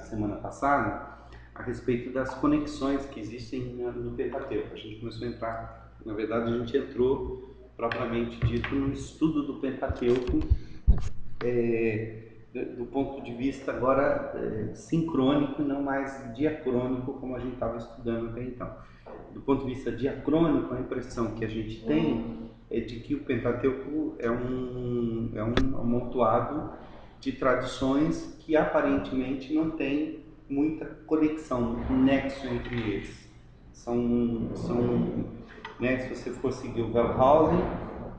semana passada a respeito das conexões que existem no Pentateuco. A gente começou a entrar, na verdade a gente entrou propriamente dito no estudo do Pentateuco, do ponto de vista agora sincrônico e não mais diacrônico como a gente estava estudando até então. Do ponto de vista diacrônico, a impressão que a gente tem é de que o Pentateuco é um amontoado de tradições que aparentemente não tem muita conexão, muito nexo entre eles. Né, se você for seguir o Wellhausen,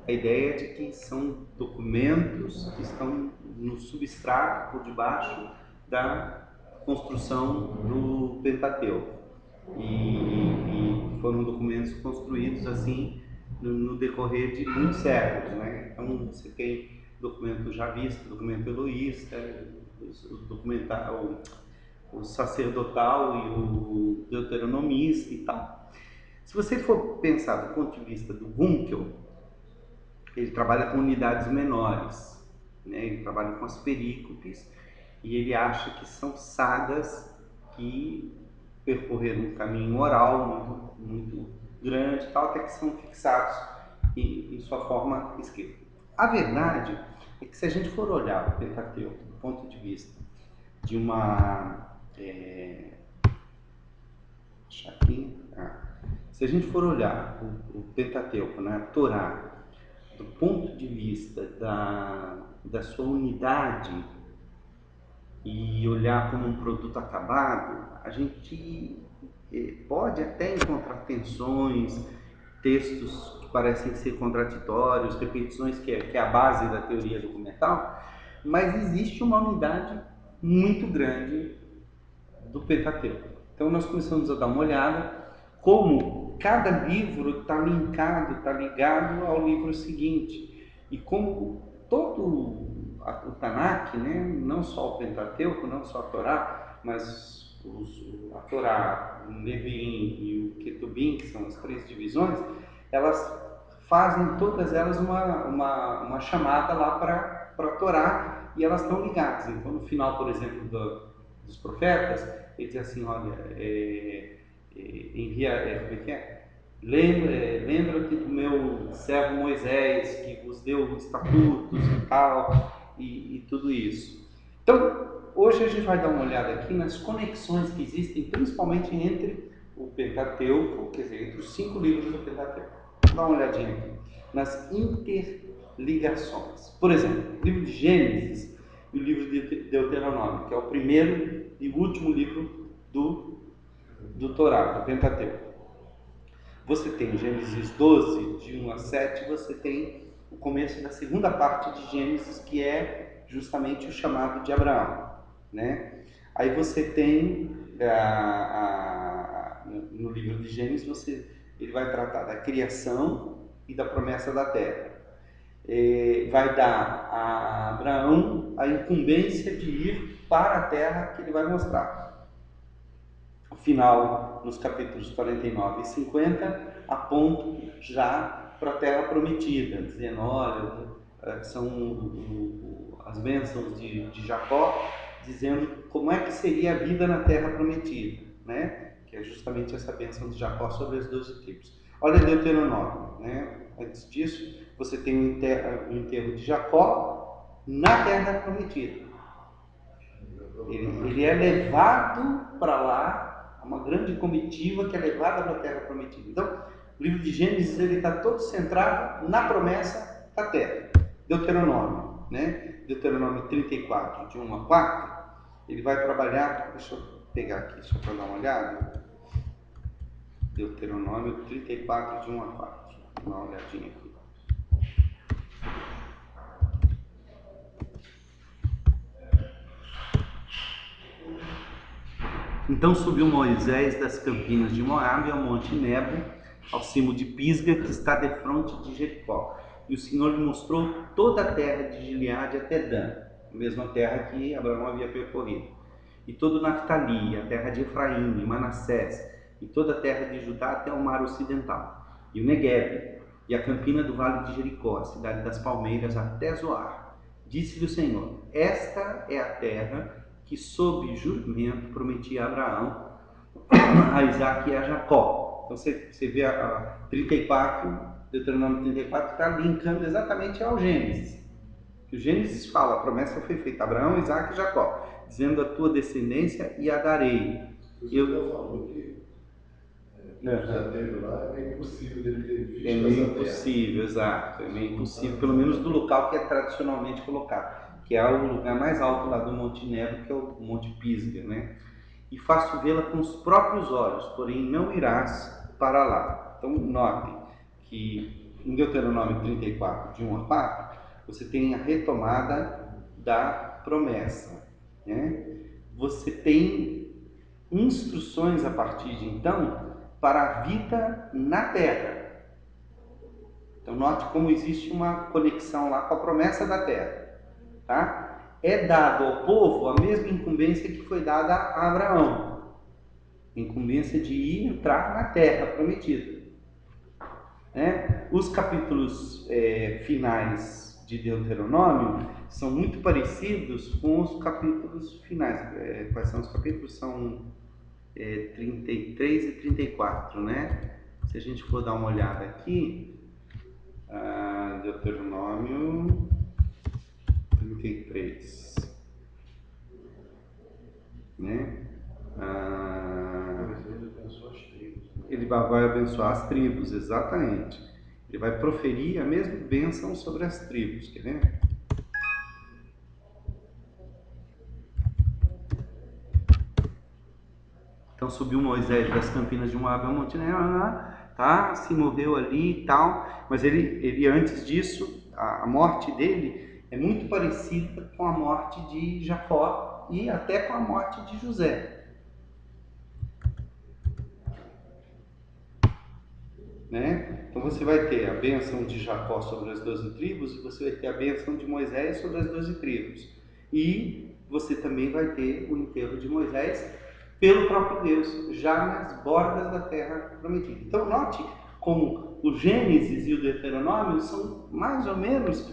a ideia é de que são documentos que estão no substrato, por debaixo da construção do Pentateuco. E foram documentos construídos assim no decorrer de muitos séculos, né? Então você tem documento javista, documento eloísta, o sacerdotal e o deuteronomista e tal. Se você for pensar do ponto de vista do Gunkel, ele trabalha com unidades menores, né? Ele trabalha com as perícopes e ele acha que são sagas que percorreram um caminho oral muito grande, tal, até que são fixados em sua forma escrita. A verdade é que se a gente for olhar o Pentateuco do ponto de vista de uma se a gente for olhar o Pentateuco, né, a Torá, do ponto de vista da sua unidade e olhar como um produto acabado, a gente pode até encontrar tensões, textos que parecem ser contraditórios, repetições que é a base da teoria documental, mas existe uma unidade muito grande do Pentateuco. Então nós começamos a dar uma olhada como cada livro está linkado, está ligado ao livro seguinte, e como todo o Tanakh, né, não só o Pentateuco, não só a Torá, mas a Torá, o Neviim e o Ketubim, que são as três divisões, elas fazem todas elas uma chamada lá para a Torá e elas estão ligadas. Então no final, por exemplo, dos profetas, ele diz assim, olha, como é que é? Lembra-te do meu servo Moisés, que vos deu estatutos e tal, e tudo isso. Então, hoje a gente vai dar uma olhada aqui nas conexões que existem, principalmente entre o Pentateuco, quer dizer, entre os 5 livros do Pentateuco. Vamos dar uma olhadinha aqui nas interligações. Por exemplo, o livro de Gênesis e o livro de Deuteronômio, que é o primeiro e último livro do Torá, do Pentateuco. Você tem Gênesis 12, de 1 a 7, você tem o começo da segunda parte de Gênesis, que é justamente o chamado de Abraão, né? Aí você tem, no livro de Gênesis, ele vai tratar da criação e da promessa da terra. Vai dar a Abraão a incumbência de ir para a terra que ele vai mostrar. O final, nos capítulos 49 e 50, aponta já para a terra prometida, dizendo, olha, são as bênçãos de Jacó, dizendo como é que seria a vida na terra prometida, né? Que é justamente essa bênção de Jacó sobre as 12 tribos. Olha Deuteronômio, né? Antes disso, você tem o enterro de Jacó na terra prometida. Ele é levado para lá, uma grande comitiva que é levada para a terra prometida. Então, o livro de Gênesis está todo centrado na promessa da terra. Deuteronômio, né? Deuteronômio 34, de 1 a 4, ele vai trabalhar, deixa eu pegar aqui só para dar uma olhada. Deuteronômio 34, de 1 a 4. Dá uma olhadinha aqui. Então subiu Moisés das campinas de Moabe ao monte Nebo, ao cimo de Pisga, que está defronte de Jericó. E o Senhor lhe mostrou toda a terra de Gileade até Dan, a mesma terra que Abraão havia percorrido. E todo Naftali, a terra de Efraim e Manassés, e toda a terra de Judá até o mar ocidental. E o Neguebe, e a campina do vale de Jericó, a cidade das palmeiras até Zoar. Disse-lhe o Senhor, esta é a terra que sob juramento prometia a Abraão, a Isaac e a Jacó. Então você vê a 34, Deuteronômio 34 está linkando exatamente ao Gênesis. Que o Gênesis fala, a promessa foi feita a Abraão, Isaac e Jacó, dizendo: a tua descendência e a darei. Eu falou que já teve lá, é meio impossível dele ter visto é meio essa impossível, exato, é meio impossível, pelo menos do local que é tradicionalmente colocado, que é o lugar mais alto lá do Monte Nebo, que é o Monte Pisgah, né? E faço vê-la com os próprios olhos, porém não irás para lá. Então notem que em Deuteronômio 34, de 1 a 4, você tem a retomada da promessa, né? Você tem instruções a partir de então para a vida na terra. Então note como existe uma conexão lá com a promessa da terra, tá? É dado ao povo a mesma incumbência que foi dada a Abraão, incumbência de ir entrar na terra prometida, né? Os capítulos finais de Deuteronômio são muito parecidos com os capítulos finais. Quais são os capítulos? São 33 e 34, né? Se a gente for dar uma olhada aqui, Deuteronômio 33, né? Ele vai abençoar as tribos, exatamente. Ele vai proferir a mesma bênção sobre as tribos, quer ver? Então subiu Moisés das campinas de Moabe ao Monte Nebo, tá? Se moveu ali e tal, mas ele antes disso, a morte dele é muito parecida com a morte de Jacó e até com a morte de José. Né? Então você vai ter a bênção de Jacó sobre as 12 tribos e você vai ter a bênção de Moisés sobre as 12 tribos. E você também vai ter o enterro de Moisés pelo próprio Deus, já nas bordas da terra prometida. Então note como o Gênesis e o Deuteronômio são mais ou menos,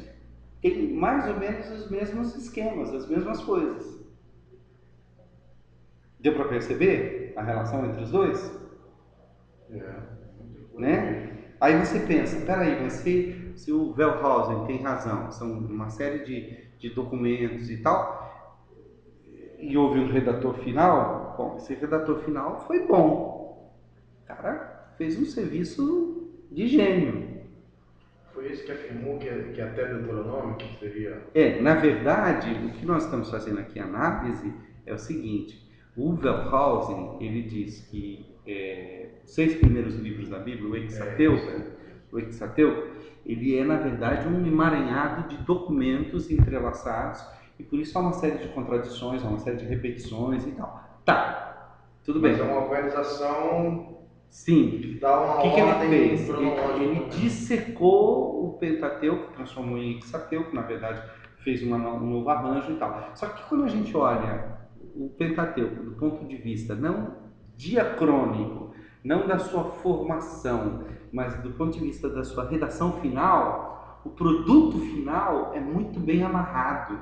tem mais ou menos os mesmos esquemas, as mesmas coisas. Deu para perceber a relação entre os dois? Né? Aí você pensa, peraí, mas se o Wellhausen tem razão, são uma série de documentos e tal, e houve um redator final, bom, esse redator final foi bom. O cara fez um serviço de gênio. Foi esse que afirmou que até Deuteronômio que seria... Na verdade, o que nós estamos fazendo aqui, a análise, é o seguinte: o Wellhausen, ele diz que 6 primeiros livros da Bíblia, o Hexateuco, ele é, na verdade, um emaranhado de documentos entrelaçados, e por isso há uma série de contradições, há uma série de repetições e tal. Tá, tudo bem. Mas é uma organização... Sim. Dá uma o que ele fez? Ele dissecou o Pentateuco, transformou em Hexateuco, na verdade fez um novo arranjo e tal. Só que quando a gente olha o Pentateuco do ponto de vista não diacrônico, não da sua formação, mas do ponto de vista da sua redação final, o produto final é muito bem amarrado.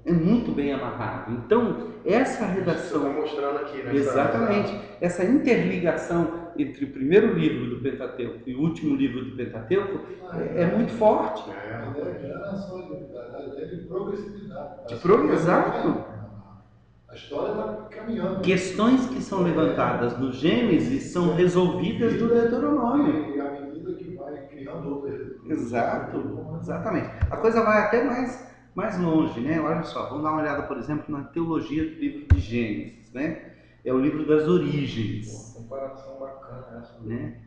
É muito bem amarrado. Então, essa redação... Você está mostrando aqui, né? Exatamente. Essa interligação entre o primeiro livro do Pentateuco e o último livro do Pentateuco é muito forte. A ideia não é só de progressividade. Exato. A história está caminhando. Questões que são levantadas no Gênesis são resolvidas no Deuteronômio. E à medida que vai criando outras... Exato. Exatamente. A coisa vai até mais longe, né? Olha só, vamos dar uma olhada, por exemplo, na teologia do livro de Gênesis, né? É o livro das origens. Uma comparação bacana essa. Né?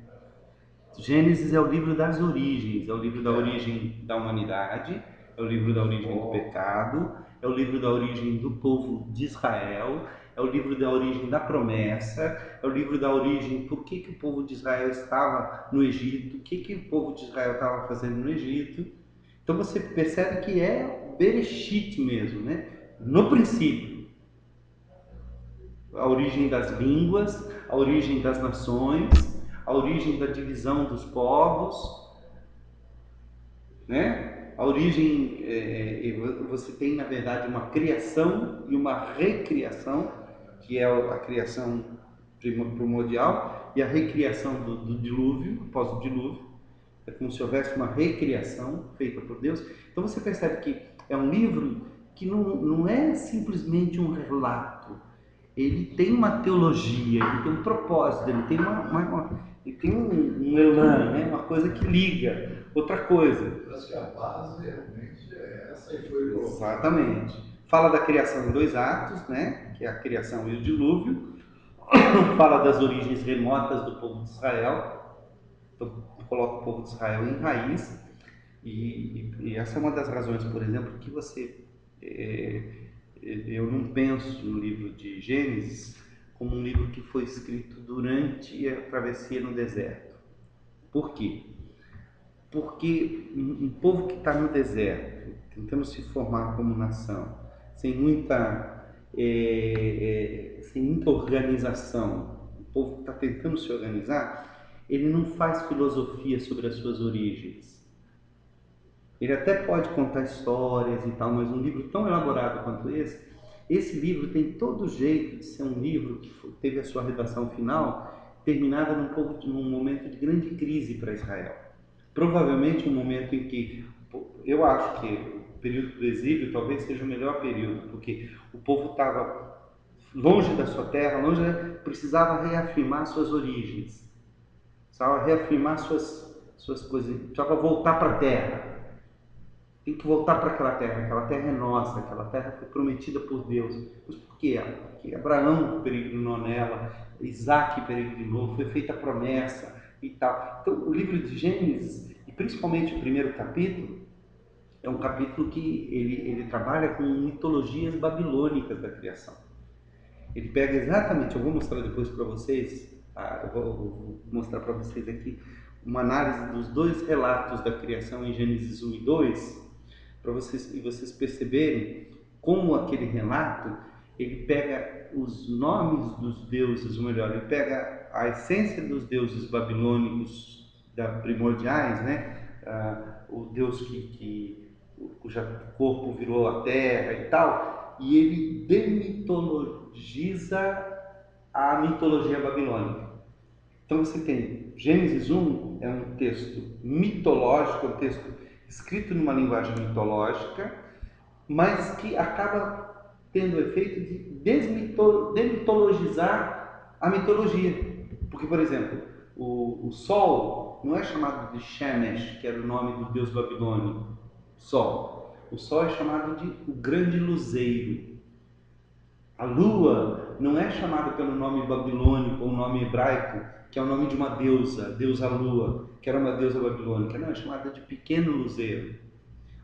Gênesis é o livro das origens, é o livro da origem da humanidade, é o livro da origem do pecado, é o livro da origem do povo de Israel, é o livro da origem da promessa, é o livro da origem por que o povo de Israel estava no Egito, o que o povo de Israel estava fazendo no Egito. Então você percebe que é Bereshit mesmo, né? No princípio. A origem das línguas, a origem das nações, a origem da divisão dos povos, né? a origem, você tem na verdade uma criação e uma recriação, que é a criação primordial e a recriação do dilúvio, após o dilúvio. É como se houvesse uma recriação feita por Deus. Então você percebe que é um livro que não é simplesmente um relato. Ele tem uma teologia, ele tem um propósito, ele tem ele tem um elan, né? Uma coisa que liga outra coisa. Eu acho que a base realmente é essa e foi colocada. Exatamente. Fala da criação em 2 atos, né? Que é a criação e o dilúvio. Fala das origens remotas do povo de Israel. Então, coloca o povo de Israel em raiz. E essa é uma das razões, por exemplo, que eu não penso no livro de Gênesis como um livro que foi escrito durante a travessia no deserto. Por quê? Porque um povo que está no deserto, tentando se formar como nação, sem muita organização, o povo que está tentando se organizar, ele não faz filosofia sobre as suas origens. Ele até pode contar histórias e tal, mas um livro tão elaborado quanto esse livro tem todo o jeito de ser um livro que teve a sua redação final terminada num momento de grande crise para Israel. Provavelmente um momento em que, eu acho que o período do exílio talvez seja o melhor período, porque o povo estava longe da sua terra, precisava reafirmar suas origens, precisava reafirmar suas coisas, precisava voltar para a terra. Tem que voltar para aquela terra é nossa, aquela terra foi prometida por Deus. Mas por quê? Porque Abraão peregrinou nela, Isaac peregrinou, foi feita a promessa e tal. Então, o livro de Gênesis, e principalmente o primeiro capítulo, é um capítulo que ele trabalha com mitologias babilônicas da criação. Ele pega exatamente, eu vou mostrar depois para vocês, eu vou mostrar para vocês aqui uma análise dos 2 relatos da criação em Gênesis 1 e 2, para vocês perceberem como aquele relato, ele pega os nomes dos deuses, ou melhor, ele pega a essência dos deuses babilônicos primordiais, né? O deus cujo corpo virou a terra e tal, e ele demitologiza a mitologia babilônica. Então você tem Gênesis 1 é um texto mitológico, um texto escrito numa linguagem mitológica, mas que acaba tendo o efeito de demitologizar a mitologia. Porque, por exemplo, o Sol não é chamado de Shemesh, que era o nome do deus babilônico, Sol. O Sol é chamado de o grande luzeiro. A Lua não é chamada pelo nome babilônico ou nome hebraico, que é o nome de uma deusa, deusa Lua, que era uma deusa babilônica. Não, é chamada de pequeno luzeiro.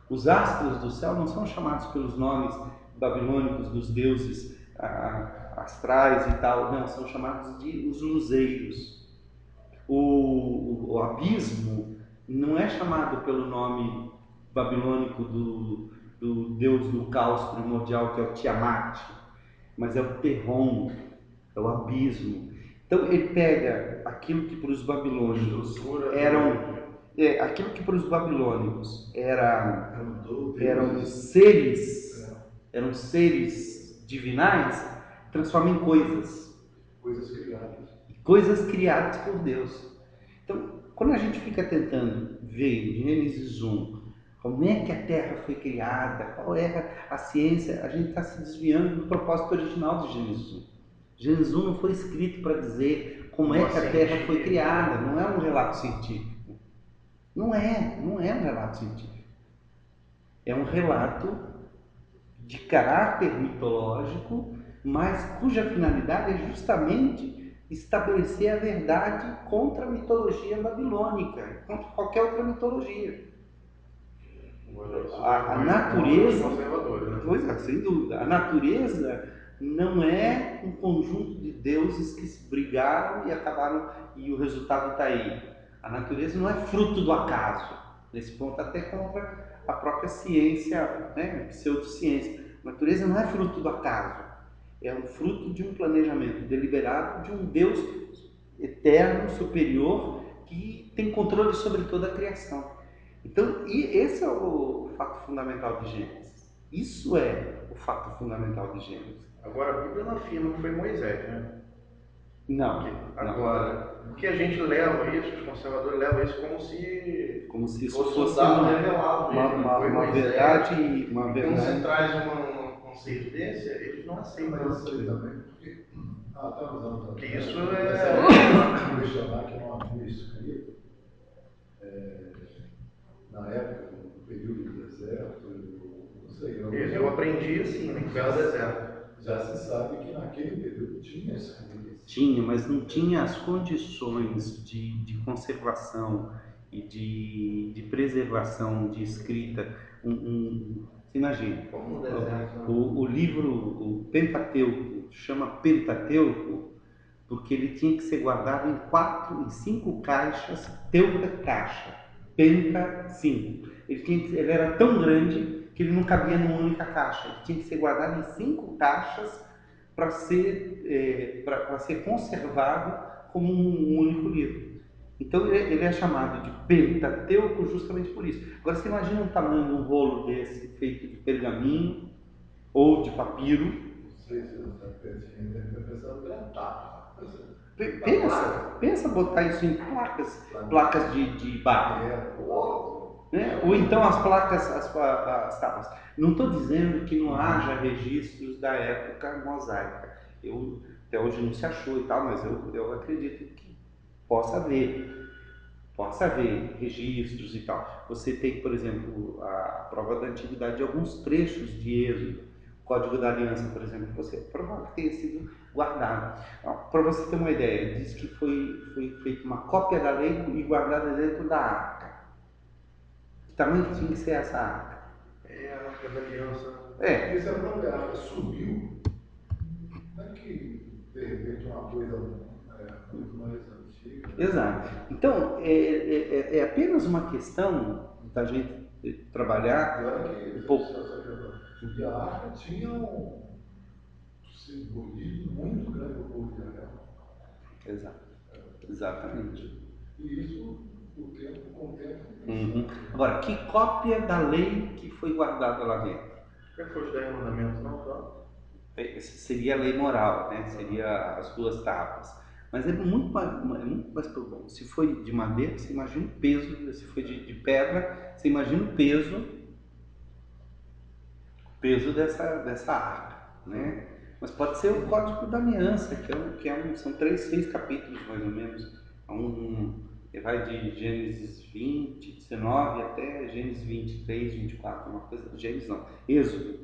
Os astros do céu não são chamados pelos nomes babilônicos dos deuses astrais e tal, não, são chamados de os luzeiros. O abismo não é chamado pelo nome babilônico do deus do caos primordial, que é o Tiamat, mas é o Terron, é o abismo. Então ele pega aquilo que para os babilônicos eram seres divinais, transforma em coisas criadas por Deus. Então, quando a gente fica tentando ver em Gênesis 1 como é que a Terra foi criada, qual é a ciência, a gente está se desviando do propósito original de Gênesis 1. Gênesis 1 não foi escrito para dizer como é que a Terra foi criada, não é um relato científico. Não é um relato científico. É um relato de caráter mitológico, mas cuja finalidade é justamente estabelecer a verdade contra a mitologia babilônica, contra qualquer outra mitologia. A natureza, pois é, sem dúvida, a natureza não é um conjunto de deuses que se brigaram e acabaram e o resultado está aí. A natureza não é fruto do acaso. Nesse ponto até contra a própria ciência, né, pseudociência. A natureza não é fruto do acaso. É um fruto de um planejamento deliberado de um Deus eterno, superior, que tem controle sobre toda a criação. Então, e esse é o fato fundamental de Gênesis. Isso é o fato fundamental de Gênesis. Agora, a Bíblia não afirma que foi Moisés, né? Não. Agora, porque a gente leva isso, os conservadores levam isso como se isso fosse um dado revelado mesmo. uma verdade. Quando você traz um conceito desse, eles não aceitam isso aí também, porque tá usando também. Porque isso questionar que não havia escrito na época, no período do deserto, não sei. Eu aprendi assim, né, que era o deserto. Já se sabe que naquele período tinha escrito. Tinha, mas não tinha as condições de conservação e de preservação de escrita. Você imagina, o livro, o Pentateuco, chama Pentateuco porque ele tinha que ser guardado em 5 caixas, teuca caixa, penta 5. Ele era tão grande que ele não cabia numa única caixa, ele tinha que ser guardado em 5 caixas para ser conservado como um único livro. Então ele é chamado de Pentateuco justamente por isso. Agora você imagina o tamanho de um rolo desse feito de pergaminho ou de papiro. Não sei se você está pensando grandado. Pensa botar isso em placas de barro. Né? Ou então as placas, as tábuas. Não estou dizendo que não haja registros da época mosaica. Até hoje não se achou e tal, mas eu acredito que possa haver registros e tal. Você tem, por exemplo, a prova da antiguidade de alguns trechos de Êxodo. O Código da Aliança, por exemplo, você provavelmente tenha sido guardado. Para você ter uma ideia, diz que foi feita uma cópia da lei e guardada dentro da arca. Que tamanho tinha que ser essa arca? A Arca da Aliança. Porque se a própria arca subiu, não é que de repente uma coisa muito mais antiga. Exato. Então, é apenas uma questão da gente trabalhar um pouco. E a arca tinha um simbolismo muito grande do povo de Israel. Exato. Exatamente. E isso, com o tempo. Agora, que cópia da lei que foi guardada lá dentro? Qual foi os 10 mandamentos, não? Essa seria a lei moral, né? Seria as 2 tábuas. Mas é muito mais profundo. Se foi de madeira, você imagina o peso. Se foi de pedra, você imagina o peso dessa arca, né? Mas pode ser o Código da Aliança, são 6 capítulos mais ou menos. Vai de Gênesis 20, 19 até Gênesis 23, 24, uma coisa. Gênesis não, Êxodo,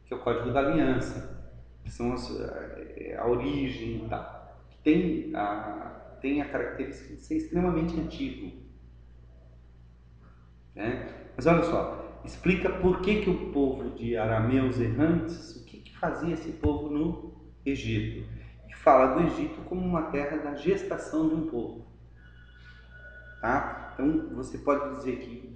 que é o Código da Aliança, que são a origem e tal. Tem a característica de ser extremamente antigo. Né? Mas olha só, explica por que o povo de arameus errantes, o que fazia esse povo no Egito. E fala do Egito como uma terra da gestação de um povo. Tá? Então você pode dizer que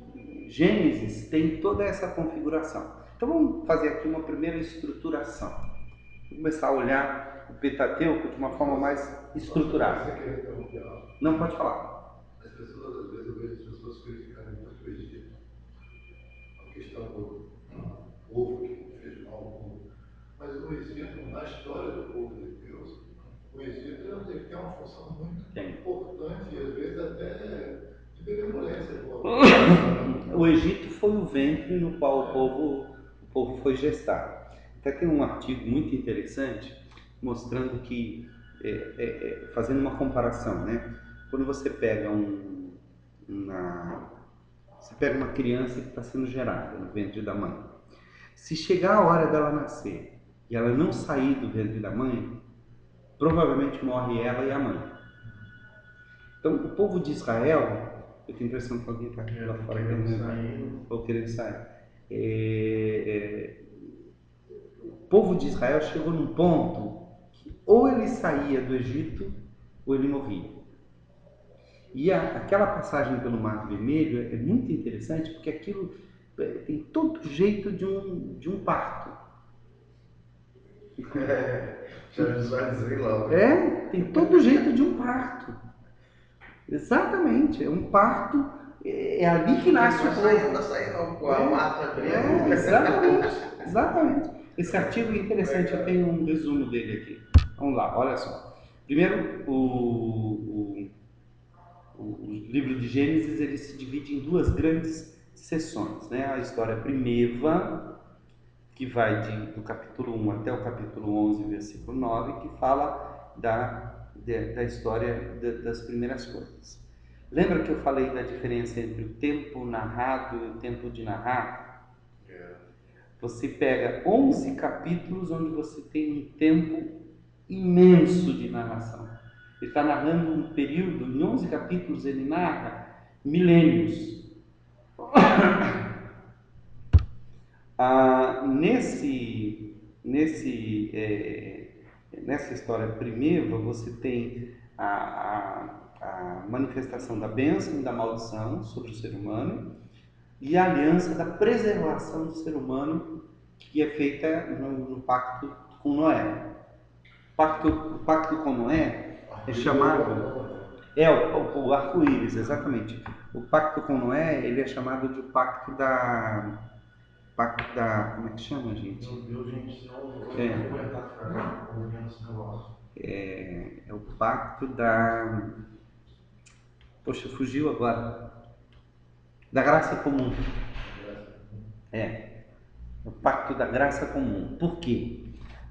Gênesis tem toda essa configuração. Então vamos fazer aqui uma primeira estruturação. Vamos começar a olhar o Pentateuco de uma forma mais estruturada. Não, pode falar. As pessoas, às vezes, eu vejo as pessoas criticarem muito o Egito. A questão do povo que fez mal ao povo. Mas o Egito, na história do povo de Deus, o Egito tem uma função muito importante e às vezes até de benevolência. O Egito foi o ventre no qual o povo foi gestado. Até tem um artigo muito interessante mostrando que, fazendo uma comparação, né? Quando você pega uma criança que está sendo gerada no ventre da mãe, se chegar a hora dela nascer e ela não sair do ventre da mãe, provavelmente morre ela e a mãe. Então, o povo de Israel, eu tenho a impressão que alguém está lá fora querendo sair. O povo de Israel chegou num ponto que ou ele saía do Egito ou ele morria. E aquela passagem pelo Mar Vermelho é muito interessante porque aquilo tem todo jeito de um parto. Já visualizei lá. Tem todo jeito de um parto. Exatamente, é um parto É ali que nasce o povo. Tá saindo com a mata Exatamente, exatamente. Esse artigo é interessante, eu tenho um resumo dele aqui. Vamos lá, olha só. Primeiro, o livro de Gênesis ele se divide em duas grandes seções, né? A história primeva, que vai do capítulo 1 até o capítulo 11, versículo 9, que fala da história das primeiras coisas. Lembra que eu falei da diferença entre o tempo narrado e o tempo de narrar? Você pega 11 capítulos onde você tem um tempo imenso de narração. Ele está narrando um período, em 11 capítulos ele narra milênios. Nessa história primeva, você tem a manifestação da bênção e da maldição sobre o ser humano e a aliança da preservação do ser humano que é feita no pacto com Noé. O pacto com Noé é chamado... o arco-íris, exatamente. O pacto com Noé, ele é chamado de pacto da... como é que chama, gente? Meu Deus, gente, senão eu vou ficar ouvindo esse negócio. É o pacto da... Poxa, fugiu agora. Da graça comum. O pacto da graça comum. Por quê?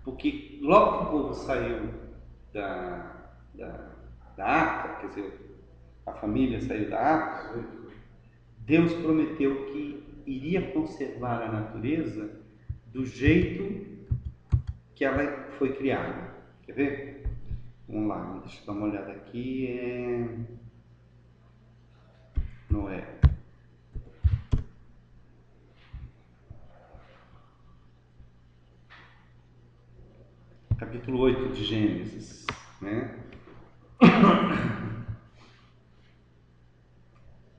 Porque logo que o povo saiu da arca, quer dizer, a família saiu da arca, Deus prometeu que iria conservar a natureza do jeito que ela foi criada. Quer ver? Vamos lá, deixa eu dar uma olhada aqui. Noé. Capítulo 8 de Gênesis, né?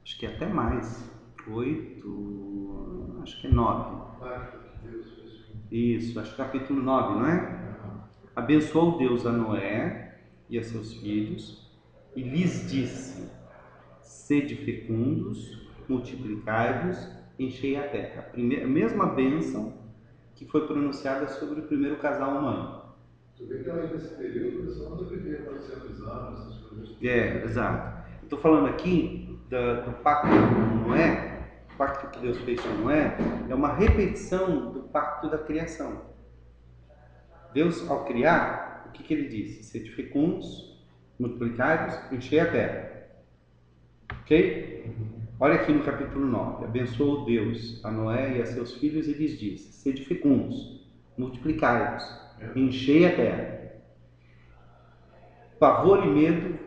Acho que é até mais. 8, acho que é 9. Isso, acho que é capítulo 9, não é? Abençoou Deus a Noé e a seus filhos e lhes disse: sede fecundos, multiplicai-vos, enchei a terra. A mesma bênção que foi pronunciada sobre o primeiro casal humano. Tu vê que nesse período o pessoal não vivia 400 anos, essas coisas. Exato. Estou falando aqui do pacto com Noé. O pacto que Deus fez com Noé é uma repetição do pacto da criação. Deus, ao criar, o que ele disse? Sede fecundos, multiplicai-vos, enchei a terra. Ok? Olha aqui no capítulo 9. Abençoou Deus a Noé e a seus filhos e lhes disse: sede fecundos, multiplicai-vos, enchei a terra. Pavor e medo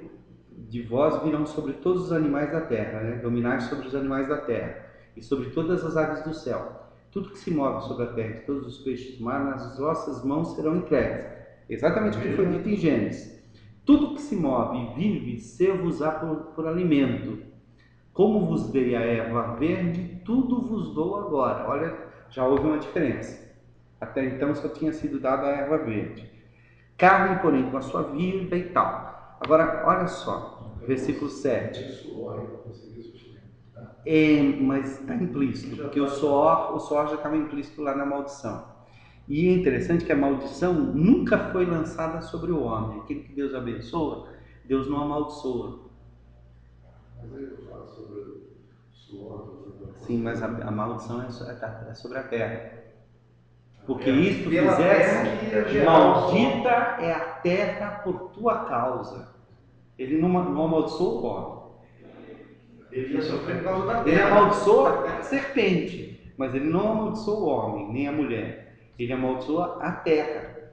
de vós virão sobre todos os animais da terra, né? Dominai sobre os animais da terra e sobre todas as aves do céu. Tudo que se move sobre a terra, todos os peixes do mar, nas vossas mãos serão entregues. Exatamente o que foi dito em Gênesis. Tudo que se move e vive, ser-vos-á por alimento. Como vos dei a erva verde, tudo vos dou agora. Olha, já houve uma diferença. Até então só tinha sido dada a erva verde. Carne, porém, com a sua vida e tal. Agora, olha só, versículo 7. Mas está implícito, porque o suor já estava implícito lá na maldição. E é interessante que a maldição nunca foi lançada sobre o homem. Aquele que Deus abençoa, Deus não amaldiçoa. Mas aí eu falo sobre o suor. Sim, mas a maldição é sobre a terra. Porque isto fizesse, maldita é a terra por tua causa. Ele não amaldiçoou o homem. Ele ia sofrer por causa da terra. Ele amaldiçoa a serpente, mas ele não amaldiçoou o homem, nem a mulher. Ele amaldiçoa a terra.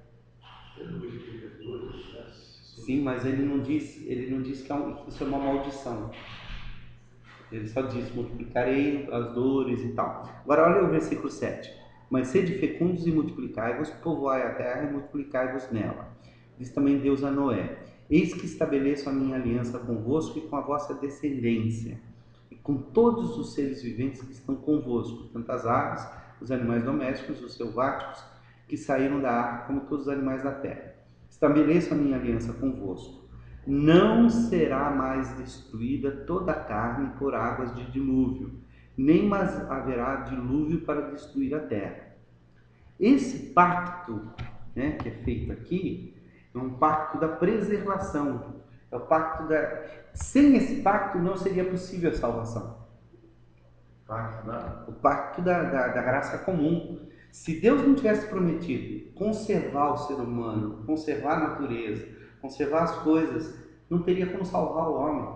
Sim, mas ele não diz que isso é uma maldição. Ele só diz: multiplicarei as dores e tal. Agora olha o versículo 7. Mas sede fecundos e multiplicai-vos, povoai a terra e multiplicai-vos nela. Diz também Deus a Noé: eis que estabeleço a minha aliança convosco e com a vossa descendência, e com todos os seres viventes que estão convosco, tanto as aves, os animais domésticos, os selváticos, que saíram da arca, como todos os animais da terra. Estabeleço a minha aliança convosco. não será mais destruída toda a carne por águas de dilúvio, nem mais haverá dilúvio para destruir a terra. Esse pacto, né, que é feito aqui, é um pacto da preservação. É o pacto da... Sem esse pacto não seria possível a salvação. O pacto da graça comum. Se Deus não tivesse prometido conservar o ser humano, conservar a natureza, conservar as coisas, não teria como salvar o homem.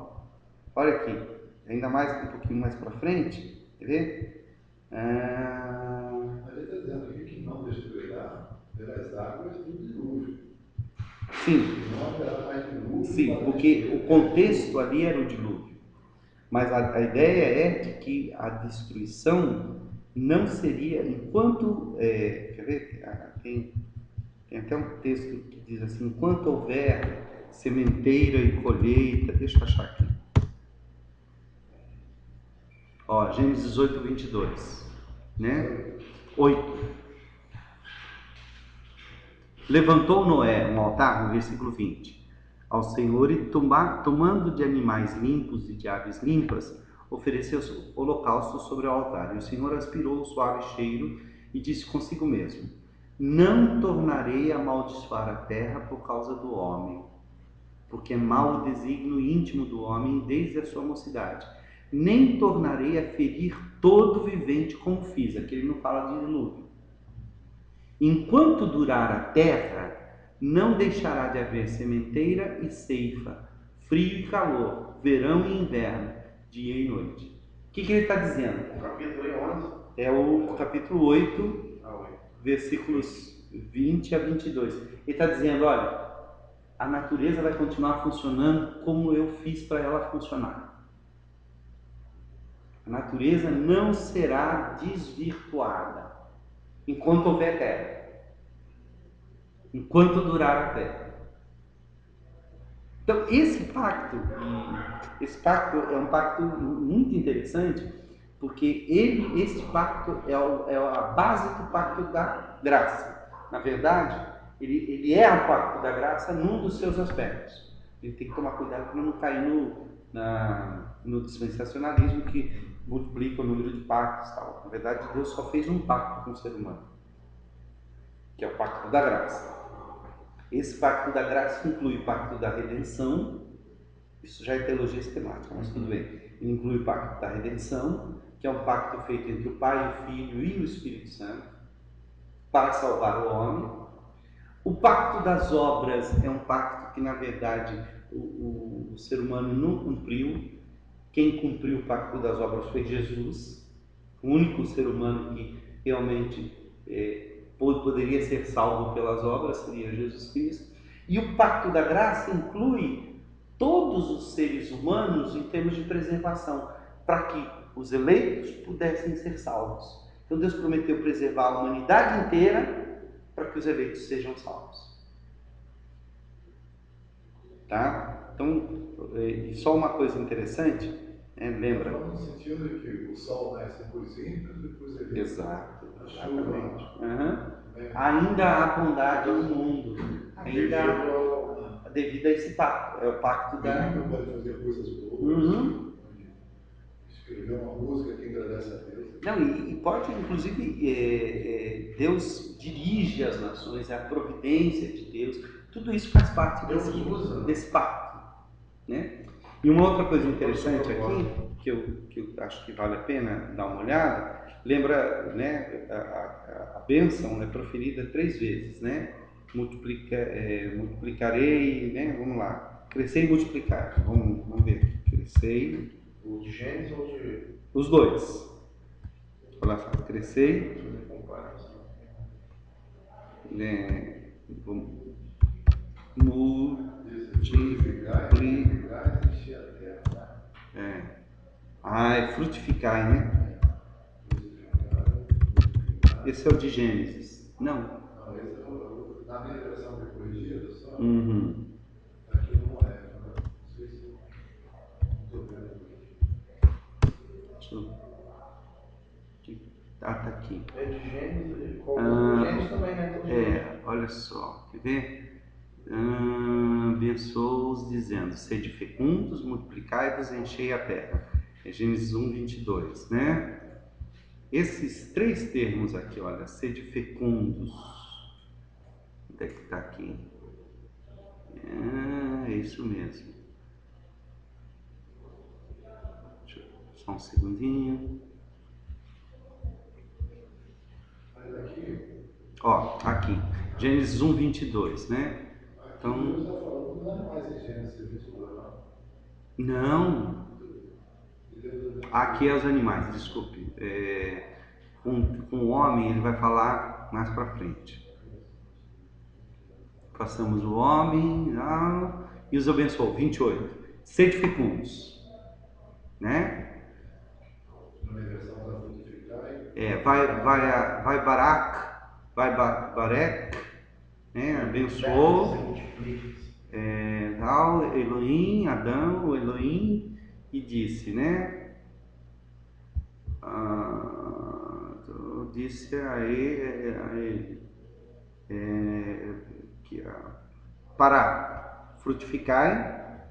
Olha aqui, ainda mais um pouquinho mais para frente, quer ver? Mas ele está dizendo aqui que não destruirá pelas águas do dilúvio. Sim. Não haverá mais dilúvio. Sim, porque o contexto ali era o dilúvio. Mas a ideia é de que a destruição não seria enquanto... quer ver? Tem até um texto que diz assim: enquanto houver sementeira e colheita... Deixa eu achar aqui. Ó, Gênesis 8, 22. Né? 8. Levantou Noé um altar, no versículo 20, ao Senhor, e tomando de animais limpos e de aves limpas, ofereceu holocausto sobre o altar. E o Senhor aspirou o suave cheiro e disse consigo mesmo: não tornarei a amaldiçoar a terra por causa do homem, porque é mau o desígnio íntimo do homem desde a sua mocidade. Nem tornarei a ferir todo vivente como fiz. Aqui ele não fala de dilúvio. Enquanto durar a terra, não deixará de haver sementeira e ceifa, frio e calor, verão e inverno, dia e noite. O que ele está dizendo? O capítulo 11. É o capítulo 8, versículos 20 a 22. Ele está dizendo, olha, a natureza vai continuar funcionando como eu fiz para ela funcionar. A natureza não será desvirtuada enquanto houver terra. Enquanto durar a terra. Então, esse pacto é um pacto muito interessante, porque esse pacto é a base do pacto da graça. Na verdade, ele é o pacto da graça num dos seus aspectos. Ele tem que tomar cuidado para não cair no dispensacionalismo que multiplica o número de pactos e tal. Na verdade, Deus só fez um pacto com o ser humano, que é o pacto da graça. Esse pacto da graça inclui o pacto da redenção, isso já é teologia sistemática, mas tudo bem. Ele inclui o pacto da redenção, que é um pacto feito entre o Pai, o Filho e o Espírito Santo, para salvar o homem. O pacto das obras é um pacto que, na verdade, o ser humano não cumpriu. Quem cumpriu o pacto das obras foi Jesus, o único ser humano que realmente poderia ser salvo pelas obras, seria Jesus Cristo. E o pacto da graça inclui todos os seres humanos em termos de preservação, para que os eleitos pudessem ser salvos. Então Deus prometeu preservar a humanidade inteira para que os eleitos sejam salvos. Tá? Então, só uma coisa interessante, lembra? No sentido de que o sol nasce para os ímpios e para os eleitos. Exato, exatamente. Ainda há bondade no mundo, ainda há, devido a esse pacto, é o pacto da... O pode fazer coisas boas, escrever uma música que agradece a Deus. Não, e pode, inclusive, Deus dirige as nações, é a providência de Deus, tudo isso faz parte desse pacto, né? E uma outra coisa interessante aqui, que eu acho que vale a pena dar uma olhada, lembra, né, a bênção é proferida 3 vezes, né? Multiplicarei, né? Vamos lá, crescer e multiplicar, vamos ver, crescer. O de Gênesis ou de... Os dois. Olha só, crescer. Multiplicar. Frutificar, né? Esse é o de Gênesis. Não. Não, esse é o na minha versão corrigida só. Aqui não é. Não sei se estou vendo. Tá aqui. É de Gênesis, Gênesis também, né? Olha só, quer ver? Abençoou-os dizendo, sede fecundos, multiplicai-vos, enchei a terra. É Gênesis 1, 22, né? Esses três termos aqui, olha, sede fecundos. Onde é que está aqui? É isso mesmo. Só um segundinho. Ó, aqui, Gênesis 1, 22, né? Então, Deus está falando dos animais em Gênesis 22, não? Não. Aqui é os animais, desculpe. Com o homem ele vai falar mais para frente. Façamos o homem e os abençoou. 28. Sede fecundos, né? Vai Barak, né? Abençoou. Elohim, Adão, Elohim, e disse, né? Disse a ele para frutificai,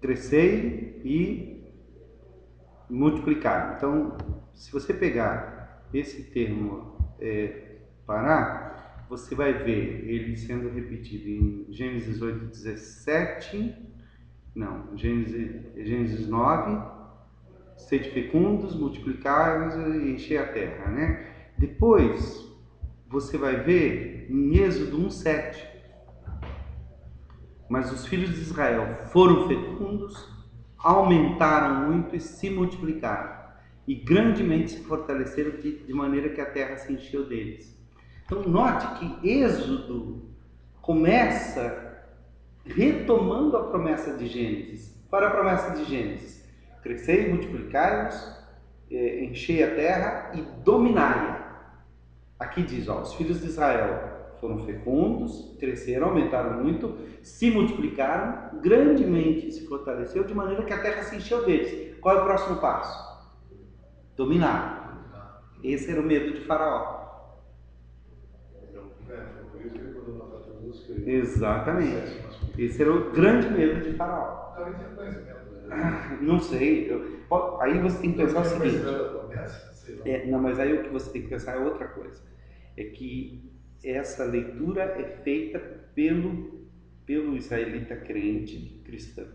crescei e multiplicar. Então, se você pegar esse termo parar, você vai ver ele sendo repetido em Gênesis 8, 17, não, Gênesis 9, sede fecundos, multiplicai-vos e encher a terra, né? Depois, você vai ver em Êxodo 1, 7. Mas os filhos de Israel foram fecundos, aumentaram muito e se multiplicaram. E grandemente se fortaleceram de maneira que a terra se encheu deles. Então, note que Êxodo começa retomando a promessa de Gênesis. Qual era a promessa de Gênesis? Crescei, multiplicai-vos, enchei a terra e dominai-a. Aqui diz, ó, os filhos de Israel foram fecundos, cresceram, aumentaram muito, se multiplicaram, grandemente se fortaleceu, de maneira que a terra se encheu deles. Qual é o próximo passo? Dominar. Esse era o medo de Faraó. Exatamente. Esse era o grande medo de Faraó. Não sei. Aí você tem que pensar o seguinte. Não, mas aí o que você tem que pensar é outra coisa. É que essa leitura é feita pelo israelita crente, cristão,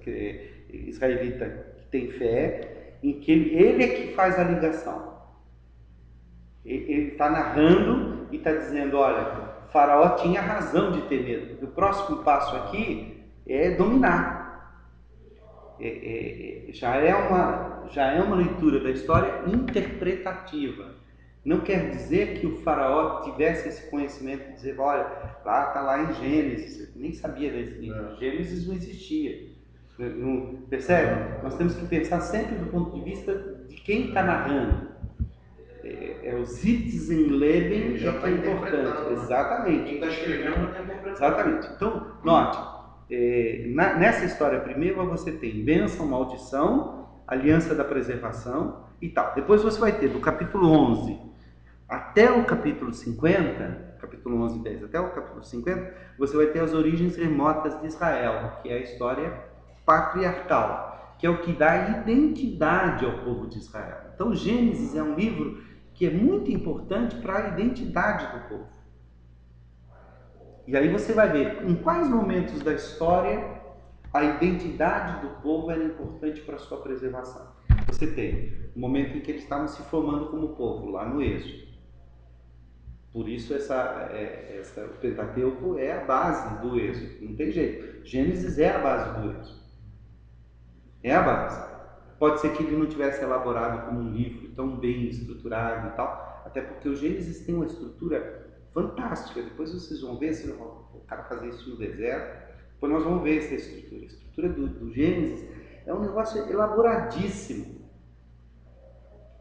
israelita que tem fé, em que ele é que faz a ligação. Ele está narrando e está dizendo, olha, Faraó tinha razão de ter medo. O próximo passo aqui é dominar. Já é uma leitura da história interpretativa. Não quer dizer que o Faraó tivesse esse conhecimento de dizer, olha, está lá em Gênesis, nem sabia desse livro. Gênesis não existia. Não, percebe? Nós temos que pensar sempre do ponto de vista de quem está narrando. O Sitzen-Leben já é importante. Exatamente. Quem está escrevendo está interpretando. Exatamente. Então, note, nessa história primeira você tem bênção, maldição, aliança da preservação e tal. Depois você vai ter do capítulo 11 até o capítulo 50, capítulo 11 e 10 até o capítulo 50, você vai ter as origens remotas de Israel, que é a história patriarcal, que é o que dá identidade ao povo de Israel. Então, Gênesis é um livro que é muito importante para a identidade do povo. E aí você vai ver em quais momentos da história a identidade do povo era importante para a sua preservação. Você tem o momento em que eles estavam se formando como povo, lá no Êxodo. Por isso o Pentateuco é a base do Êxodo, não tem jeito. Gênesis é a base do Êxodo. É a base. Pode ser que ele não tivesse elaborado como um livro tão bem estruturado e tal, até porque o Gênesis tem uma estrutura fantástica. Depois vocês vão ver, se o cara fazer isso no deserto, depois nós vamos ver essa estrutura. A estrutura do Gênesis é um negócio elaboradíssimo.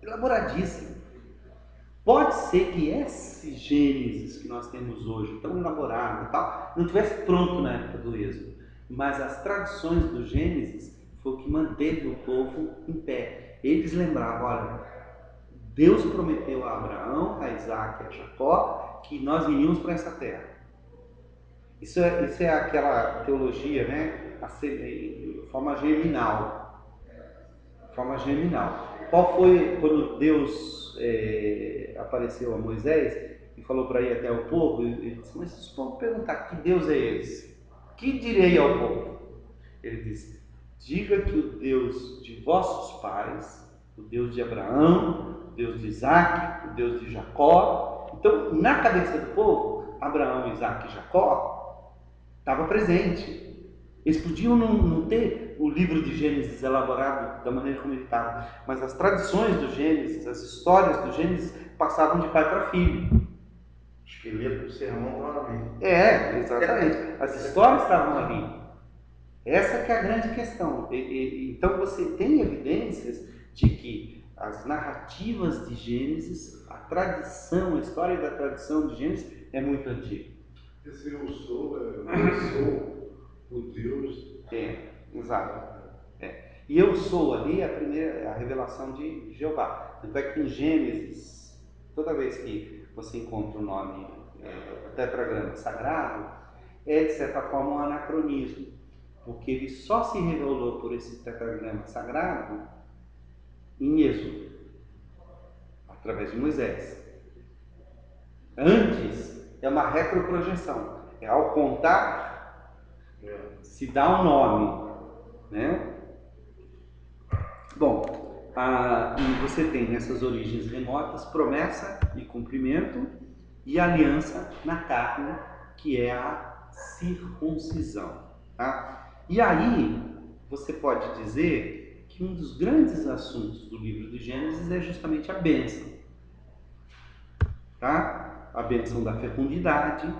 Elaboradíssimo. Pode ser que esse Gênesis que nós temos hoje, tão elaborado e tal, não tivesse pronto na época do Êxodo, mas as tradições do Gênesis foi o que manteve o povo em pé. Eles lembravam, olha, Deus prometeu a Abraão, a Isaac e a Jacó que nós iríamos para essa terra. Isso é aquela teologia, né? De forma germinal. Forma germinal. Qual foi quando Deus apareceu a Moisés e falou para ir até o povo? Ele disse, mas se o povo perguntar que Deus é esse, que direi ao povo? Ele disse, diga que o Deus de vossos pais, o Deus de Abraão, o Deus de Isaac, o Deus de Jacó. Então, na cabeça do povo, Abraão, Isaac e Jacó estava presente. Eles podiam não ter o livro de Gênesis elaborado da maneira como ele estava, mas as tradições do Gênesis, as histórias do Gênesis passavam de pai para filho. O esqueleto do sermão estava ali. Exatamente. As histórias estavam ali. Essa que é a grande questão. Então você tem evidências de que as narrativas de Gênesis, a tradição, a história da tradição de Gênesis é muito antiga. Esse eu sou o Deus. Exato. E eu sou ali a revelação de Jeová. Tanto é que em Gênesis, toda vez que você encontra o nome tetragrama sagrado, é de certa forma um anacronismo, porque ele só se revelou por esse tetragrama sagrado em Êxodo, através de Moisés. Antes é uma retroprojeção, é ao contar se dá um nome, né? Bom, e você tem nessas origens remotas promessa e cumprimento e aliança na carne, que é a circuncisão, tá? E aí você pode dizer que um dos grandes assuntos do livro de Gênesis é justamente a bênção, tá? A bênção da fecundidade,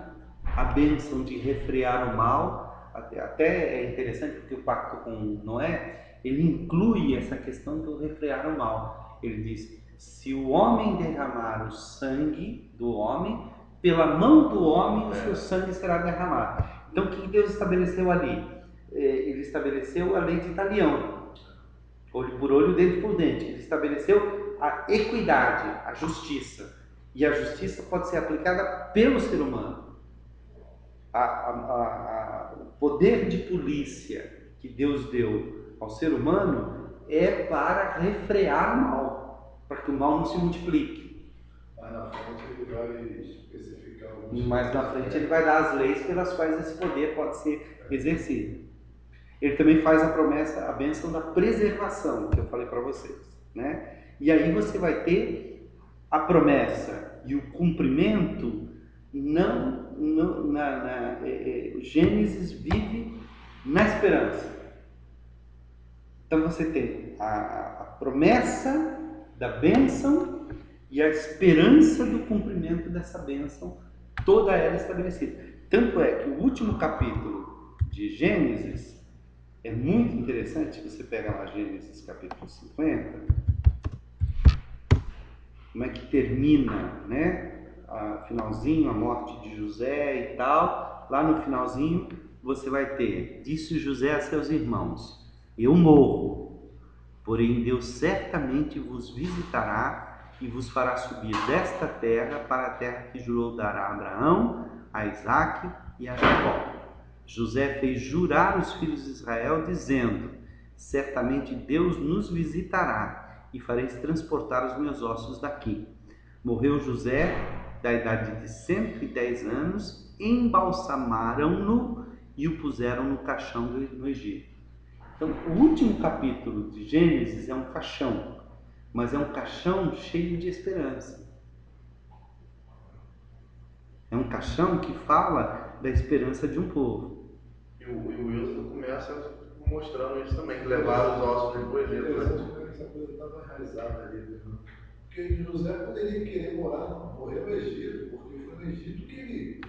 a bênção de refrear o mal. Até é interessante porque o pacto com Noé, ele inclui essa questão do refrear o mal. Ele diz, se o homem derramar o sangue do homem, pela mão do homem o seu sangue será derramado. Então o que Deus estabeleceu ali? Ele estabeleceu a lei de talião, olho por olho, dente por dente. Ele estabeleceu a equidade, a justiça. E a justiça pode ser aplicada pelo ser humano. O poder de polícia que Deus deu ao ser humano é para refrear o mal, para que o mal não se multiplique. Mas na frente ele vai especificar Mas na frente ele vai dar as leis pelas quais esse poder pode ser exercido. Ele também faz a promessa, a bênção da preservação, que eu falei para vocês, né? E aí você vai ter a promessa e o cumprimento. Gênesis vive na esperança. Então você tem a promessa da bênção e a esperança do cumprimento dessa bênção, toda ela estabelecida. Tanto é que o último capítulo de Gênesis é muito interessante. Você pega lá Gênesis capítulo 50, como é que termina, né? Finalzinho, a morte de José e tal. Lá no finalzinho você vai ter, disse José a seus irmãos, eu morro, porém Deus certamente vos visitará e vos fará subir desta terra para a terra que jurou dar a Abraão, a Isaque e a Jacó. José fez jurar os filhos de Israel, dizendo, certamente Deus nos visitará e fareis transportar os meus ossos daqui. Morreu José da idade de 110 anos, embalsamaram-no e o puseram no caixão no Egito. Então, o último capítulo de Gênesis é um caixão, mas é um caixão cheio de esperança. É um caixão que fala da esperança de um povo. E o Êxodo começa mostrando isso também, que levaram os ossos depois dele. Essa coisa estava enraizada ali, né? Porque José poderia querer morrer no Egito, porque foi no Egito que ele...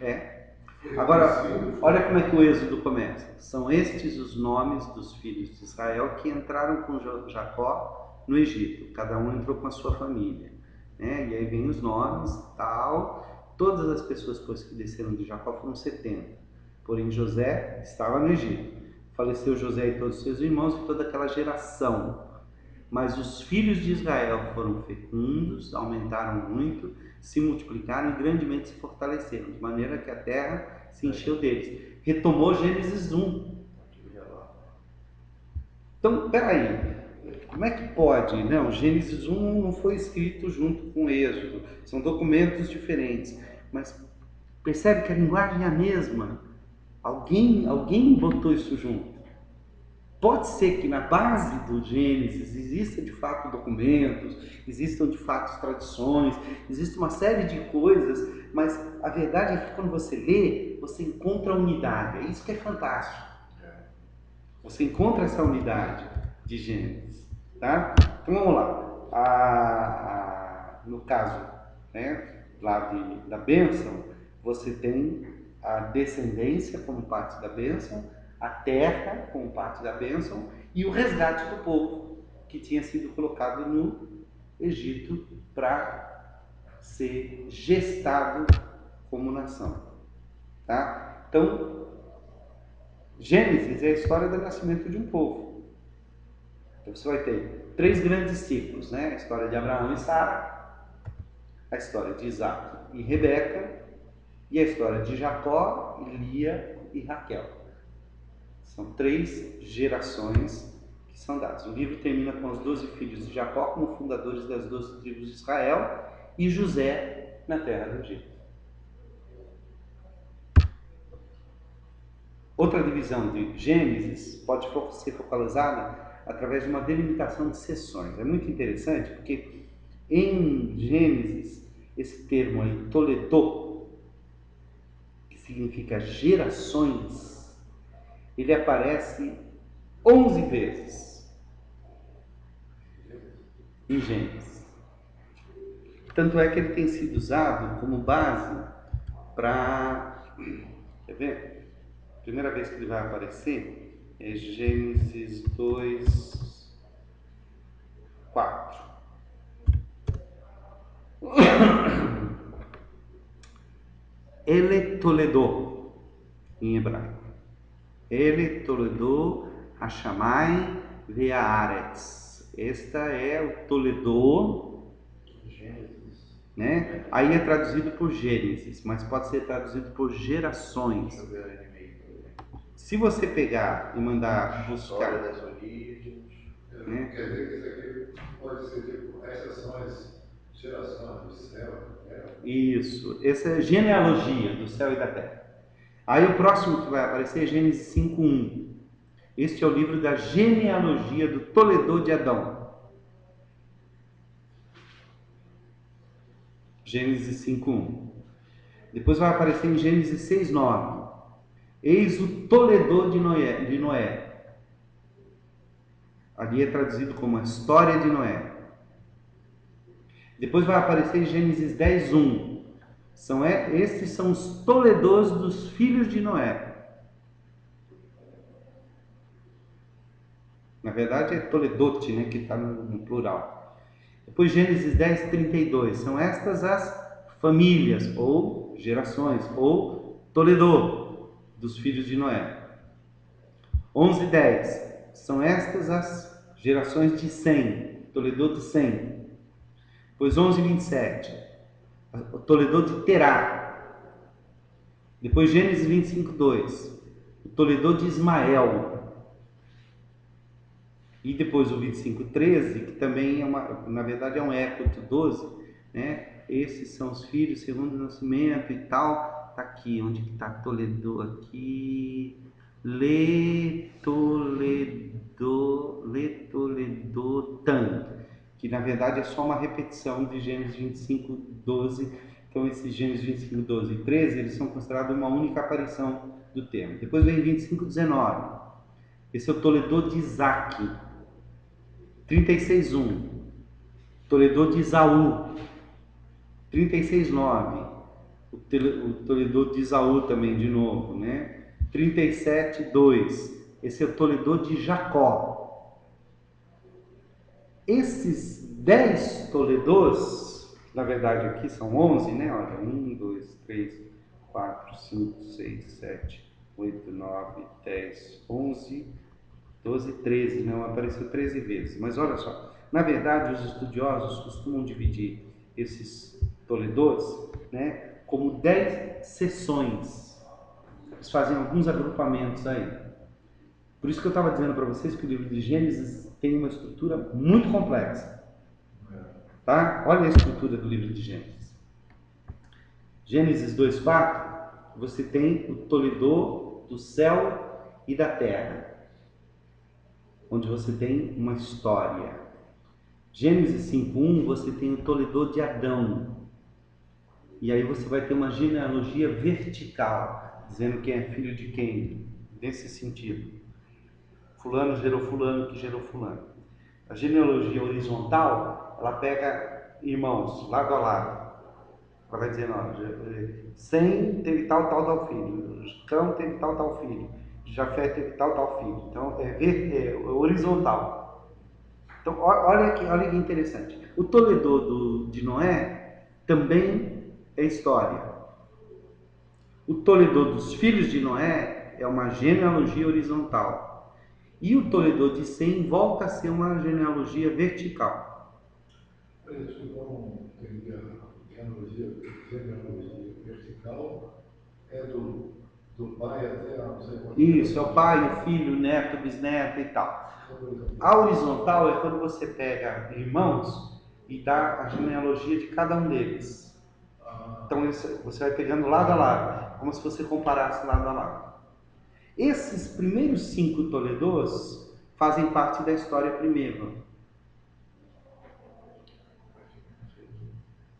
Agora, olha como é que o Êxodo começa. São estes os nomes dos filhos de Israel que entraram com Jacó no Egito. Cada um entrou com a sua família, né? E aí vem os nomes, tal. Todas as pessoas depois que desceram de Jacó foram 70. Porém, José estava no Egito. Faleceu José e todos os seus irmãos e toda aquela geração. Mas os filhos de Israel foram fecundos, aumentaram muito, se multiplicaram e grandemente se fortaleceram, de maneira que a terra se encheu deles. Retomou Gênesis 1. Então, peraí, como é que pode? Não, Gênesis 1 não foi escrito junto com Êxodo, são documentos diferentes, mas percebe que a linguagem é a mesma. Alguém botou isso junto. Pode ser que na base do Gênesis exista de fato documentos, existam de fato tradições, existe uma série de coisas, mas a verdade é que quando você lê, você encontra a unidade. É isso que é fantástico. Você encontra essa unidade de Gênesis, tá? Então vamos lá. No caso, né, lá da bênção, você tem a descendência como parte da bênção, a terra como parte da bênção e o resgate do povo que tinha sido colocado no Egito para ser gestado como nação, tá? Então, Gênesis é a história do nascimento de um povo. Então você vai ter 3 grandes ciclos, né? A história de Abraão e Sara, a história de Isaac e Rebeca e a história de Jacó, Lia e Raquel. São 3 gerações que são dadas. O livro termina com os 12 filhos de Jacó como fundadores das 12 tribos de Israel e José na terra do Egito. Outra divisão de Gênesis pode ser focalizada através de uma delimitação de seções. É muito interessante porque em Gênesis, esse termo aí, Toledô, que significa gerações, ele aparece 11 vezes em Gênesis. Tanto é que ele tem sido usado como base para... Quer ver? A primeira vez que ele vai aparecer é Gênesis 2, 4. Ele Toledô, em hebraico. Ele Toledô Hashamai Ve'aretz. Esta é o Toledô, né? Aí é traduzido por Gênesis, mas pode ser traduzido por gerações. Se você pegar e mandar buscar das origens, né? Quer dizer que isso aqui pode ser tipo, essas são as gerações do céu, da terra. Isso, essa é a genealogia do céu e da terra. Aí o próximo que vai aparecer é Gênesis 5:1. Este é o livro da genealogia do Toledô de Adão. Gênesis 5:1. Depois vai aparecer em Gênesis 6:9. Eis o Toledô de Noé. Ali é traduzido como a história de Noé. Depois vai aparecer em Gênesis 10:1. Estes são os Toledôs dos filhos de Noé. Na verdade é Toledote, né, que está no plural. Depois Gênesis 10:32. São estas as famílias, ou gerações, ou Toledô, dos filhos de Noé. 11:10. São estas as gerações de Sem, Toledô de Sem. Depois 11:27. O Toledô de Terá. Depois Gênesis 25:2. O Toledô de Ismael. E depois o 25:13, que também na verdade é um eco do 12, né? Esses são os filhos segundo o nascimento e tal. Tá aqui, onde que tá Toledô aqui? Letoledotan, que na verdade é só uma repetição de Gênesis 25:12. Então esses Gênesis 25:12 e 13, eles são considerados uma única aparição do termo. Depois vem 25:19. Esse é o Toledô de Isaac. 36:1. Toledô de Esaú. 36:9. O Toledô de Esaú também, de novo, né? 37:2. Esse é o Toledô de Jacó. Esses 10 Toledôs, na verdade aqui são 11, né? Olha, 1, 2, 3, 4, 5, 6, 7, 8, 9, 10, 11, 12, 13, não apareceu 13 vezes. Mas olha só, na verdade os estudiosos costumam dividir esses Toledos, né, como 10 seções. Eles fazem alguns agrupamentos aí. Por isso que eu estava dizendo para vocês que o livro de Gênesis tem uma estrutura muito complexa. Tá? Olha a estrutura do livro de Gênesis. Gênesis 2:4, você tem o Toledô do céu e da terra, onde você tem uma história. Gênesis 5:1, você tem o Toledô de Adão. E aí você vai ter uma genealogia vertical, dizendo quem é filho de quem, nesse sentido. Fulano gerou fulano, que gerou fulano. A genealogia horizontal, ela pega irmãos, lado a lado. Ela vai dizendo, ó, Sem teve tal filho, Cão teve tal filho, Jafé teve tal filho. Então é horizontal. Então olha que interessante. O Toledô de Noé também é história. O Toledô dos filhos de Noé é uma genealogia horizontal. E o Toledô de Sem volta a ser uma genealogia vertical. Isso não tem a genealogia vertical, é do pai até a... Isso, é o pai, o filho, o neto, o bisneto e tal. A horizontal é quando você pega irmãos e dá a genealogia de cada um deles. Então você vai pegando lado a lado, como se você comparasse lado a lado. Esses primeiros 5 Toledôs fazem parte da história primeiro,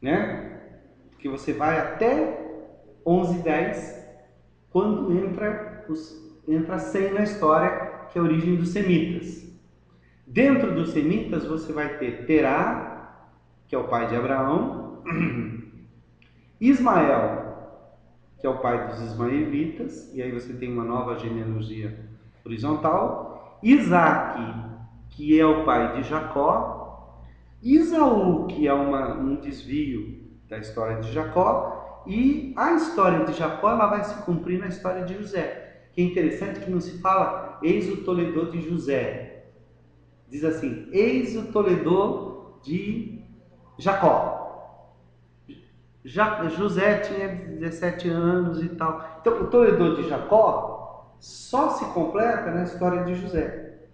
né? Que você vai até 11:10, quando entra Sem na história, que é a origem dos semitas. Dentro dos semitas você vai ter Terá, que é o pai de Abraão, Ismael, que é o pai dos ismaelitas, e aí você tem uma nova genealogia horizontal, Isaac, que é o pai de Jacó, Isaú, que é um desvio da história de Jacó, e a história de Jacó ela vai se cumprir na história de José. Que é interessante que não se fala eis o Toledô de José. Diz assim, eis o Toledô de Jacó. José tinha 17 anos e tal. Então, o Toledô de Jacó só se completa na história de José.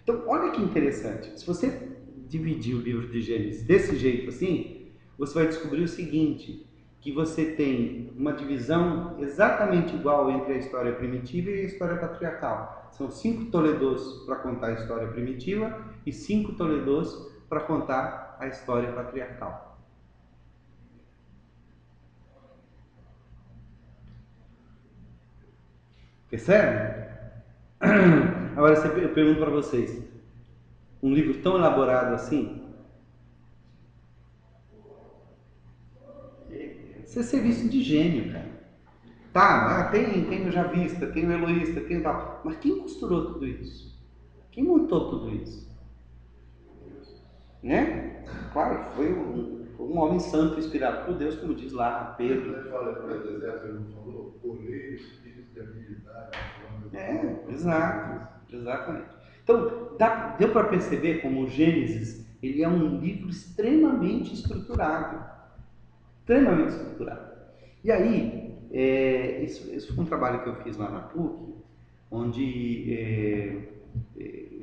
Então, olha que interessante. Se você dividir o livro de Gênesis desse jeito assim, você vai descobrir o seguinte, que você tem uma divisão exatamente igual entre a história primitiva e a história patriarcal. São 5 Toledôs para contar a história primitiva e 5 Toledôs para contar a história patriarcal. Percebe? Agora eu pergunto para vocês, um livro tão elaborado assim, você é serviço de gênio, cara. Tá, tem o Javista, tem o Eloísta, tem o tal, mas quem costurou tudo isso? Quem montou tudo isso? Né? Claro, foi um homem santo inspirado por Deus, como diz lá Pedro. Ele fala que o deserto, ele não falou, porém, espírito de habilidade. Exatamente. Então, deu para perceber como o Gênesis ele é um livro extremamente estruturado. Extremamente estruturado. E aí, isso foi um trabalho que eu fiz lá na PUC, onde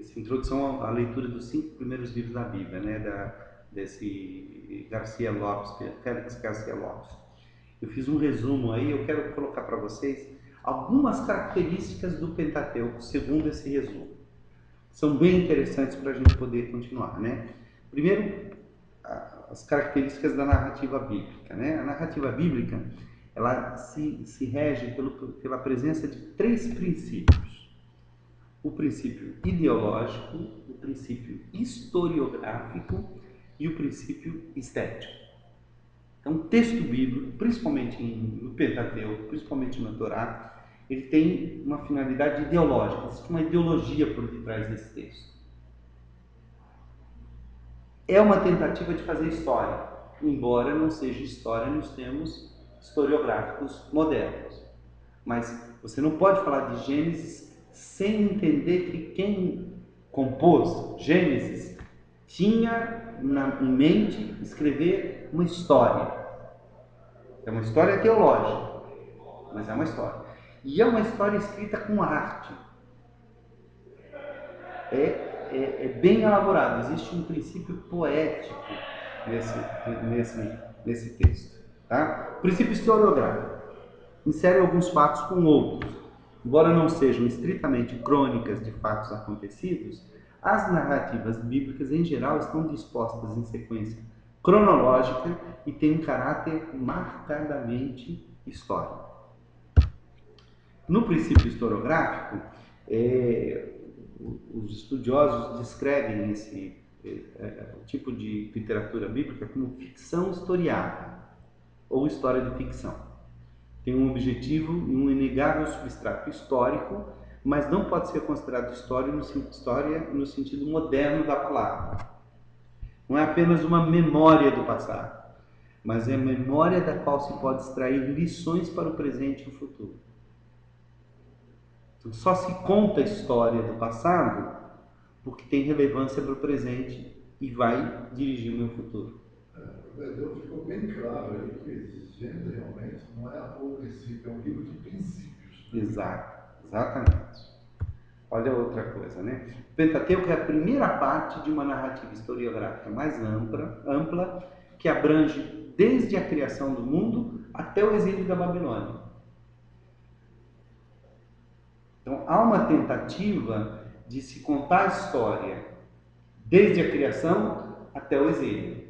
essa introdução à leitura dos 5 primeiros livros da Bíblia, né, desse Garcia Lopes, Félix Garcia Lopes. Eu fiz um resumo aí, eu quero colocar para vocês algumas características do Pentateuco segundo esse resumo. São bem interessantes para a gente poder continuar, né? Primeiro, as características da narrativa bíblica, né? A narrativa bíblica, ela se rege pela presença de 3 princípios. O princípio ideológico, o princípio historiográfico e o princípio estético. Então, o texto bíblico, principalmente no Pentateuco, principalmente na Torá, ele tem uma finalidade ideológica, existe uma ideologia por detrás desse texto. É uma tentativa de fazer história, embora não seja história nos termos historiográficos modernos. Mas você não pode falar de Gênesis sem entender que quem compôs Gênesis tinha em mente escrever uma história. É uma história teológica, mas é uma história. E é uma história escrita com arte. É bem elaborado. Existe um princípio poético nesse texto. Tá? O princípio historiográfico insere alguns fatos com outros. Embora não sejam estritamente crônicas de fatos acontecidos, as narrativas bíblicas em geral estão dispostas em sequência cronológica e têm um caráter marcadamente histórico. No princípio historiográfico, os estudiosos descrevem esse tipo de literatura bíblica como ficção historiada ou história de ficção. Tem um objetivo e um inegável substrato histórico, mas não pode ser considerado história no sentido moderno da palavra. Não é apenas uma memória do passado, mas é a memória da qual se pode extrair lições para o presente e o futuro. Então, só se conta a história do passado porque tem relevância para o presente e vai dirigir o meu futuro. Deus ficou bem claro aí que Gênesis realmente não é o princípio, é um livro de princípios. Exatamente. Olha outra coisa, né? O Pentateuco é a primeira parte de uma narrativa historiográfica mais ampla, que abrange desde a criação do mundo até o exílio da Babilônia. Então, há uma tentativa de se contar a história desde a criação até o exílio.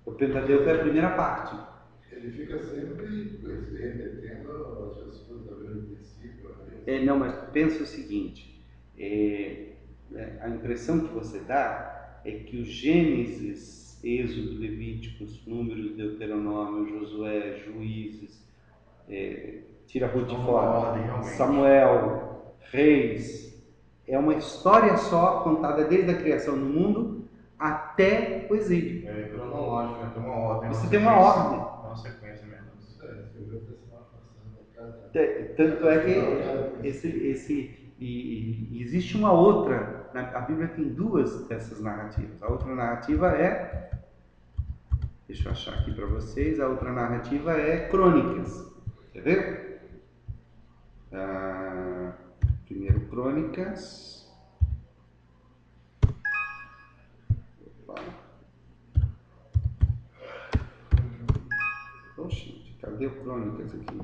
O Pentateuco é a primeira parte. Ele fica sempre remetendo as pessoas a ver o princípio. Não, mas pensa o seguinte, a impressão que você dá é que o Gênesis, Êxodo, Levíticos, Números, Deuteronômio, Josué, Juízes, tira Ruth fora, Samuel, Reis, é uma história só contada desde a criação do mundo até o exílio. É cronológico, tem uma ordem. Você tem uma ordem. É uma sequência mesmo. Tanto é que existe uma outra, a Bíblia tem duas dessas narrativas. A outra narrativa deixa eu achar aqui para vocês, a outra narrativa é Crônicas. Quer ver? Primeiro Crônicas. Opa. Poxa, cadê o Crônicas aqui?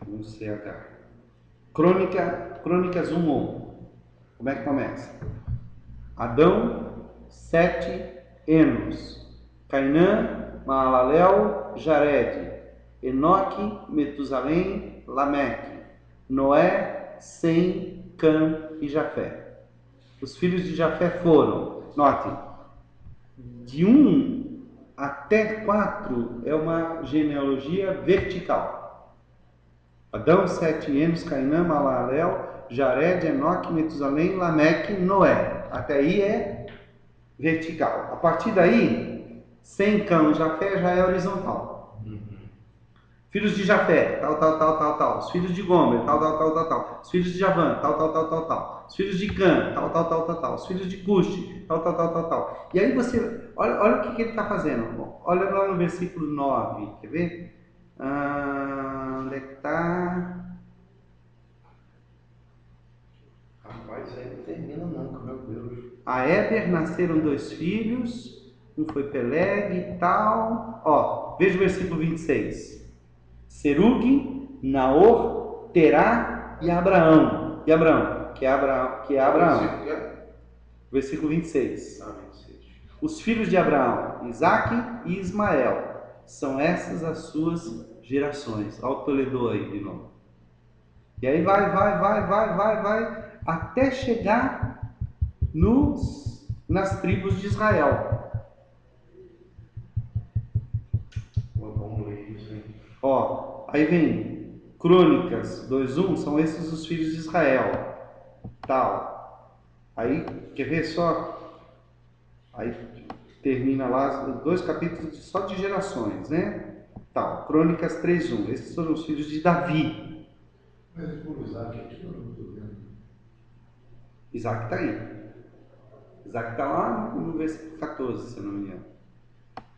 Um CH. Crônicas 1:1. Como é que começa? Adão, Sete, Enos, Cainã, Maalalel, Jared, Enoque, Metusalém, Lameque, Noé, Sem, Cã e Jafé. Os filhos de Jafé foram, notem, de 1 até 4 é uma genealogia vertical. Adão, Sete, Enos, Cainã, Maalalel, Jared, Enoque, Metusalém, Lameque, Noé. Até aí é vertical. A partir daí, Sem, Cã, Jafé já é horizontal. Filhos de Jafé, tal. Os filhos de Gomer, tal. Os filhos de Javã, tal. Os filhos de Cã, tal. Os filhos de Cuxi, tal. E aí você, olha o que ele está fazendo. Olha lá no versículo 9, quer ver? Onde é que está? Rapaz, isso aí não termina nunca, meu Deus. A Éber nasceram 2 filhos, um foi Peleg e tal. Veja o versículo 26. Serug, Naor, Terá e Abraão. E Abraão, que é Abraão. Versículo 26. 26. Os filhos de Abraão, Isaque e Ismael. São essas as suas gerações. Olha o Toledo aí de novo. E aí vai, até chegar nas tribos de Israel. Vamos ler isso aí. Aí vem Crônicas 2:1, são esses os filhos de Israel. Tal. Aí, quer ver só? Aí termina lá 2 capítulos só de gerações, né? Tal. Crônicas 3:1. Esses foram os filhos de Davi. Mas por Isaac aqui eu não estou vendo. Isaac está aí. Isaac está lá no versículo 14, se eu não me engano.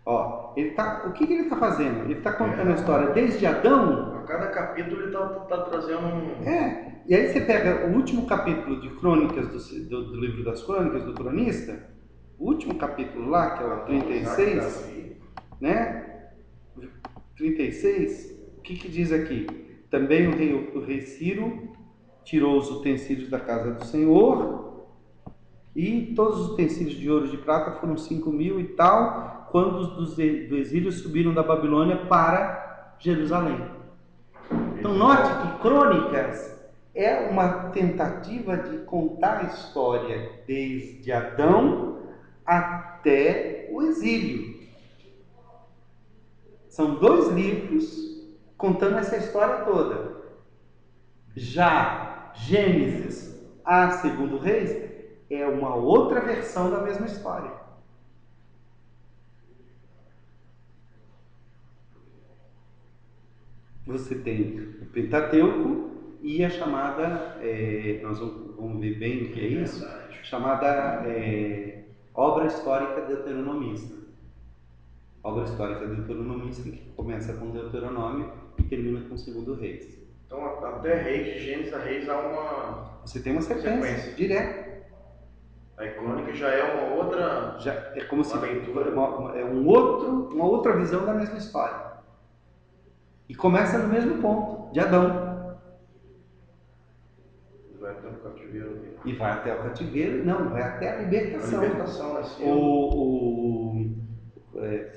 Ó, o que ele está fazendo? Ele está contando a história desde Adão. A cada capítulo ele está trazendo um... E aí você pega o último capítulo de Crônicas, do livro das Crônicas, do cronista, o último capítulo lá, que é o 36, né? 36, o que diz aqui? Também o rei Ciro tirou os utensílios da casa do Senhor, e todos os utensílios de ouro e de prata foram 5.000 e tal, quando os do exílio subiram da Babilônia para Jerusalém. Então note que Crônicas é uma tentativa de contar a história desde Adão até o exílio. São 2 livros contando essa história toda. Já Gênesis a 2 Reis é uma outra versão da mesma história. Você tem o Pentateuco e a chamada, nós vamos ver bem o que é isso, chamada obra histórica deuteronomista. Obra histórica deuteronomista que começa com Deuteronômio e termina com 2 Reis. Então até Reis, de Gênesis a Reis, há uma... Você tem uma sequência direta. A Crônica já é uma outra... Já é como se uma outra visão da mesma história. E começa no mesmo ponto, de Adão. Vai até o cativeiro. E vai até o cativeiro, não, vai até a libertação. A libertação, assim.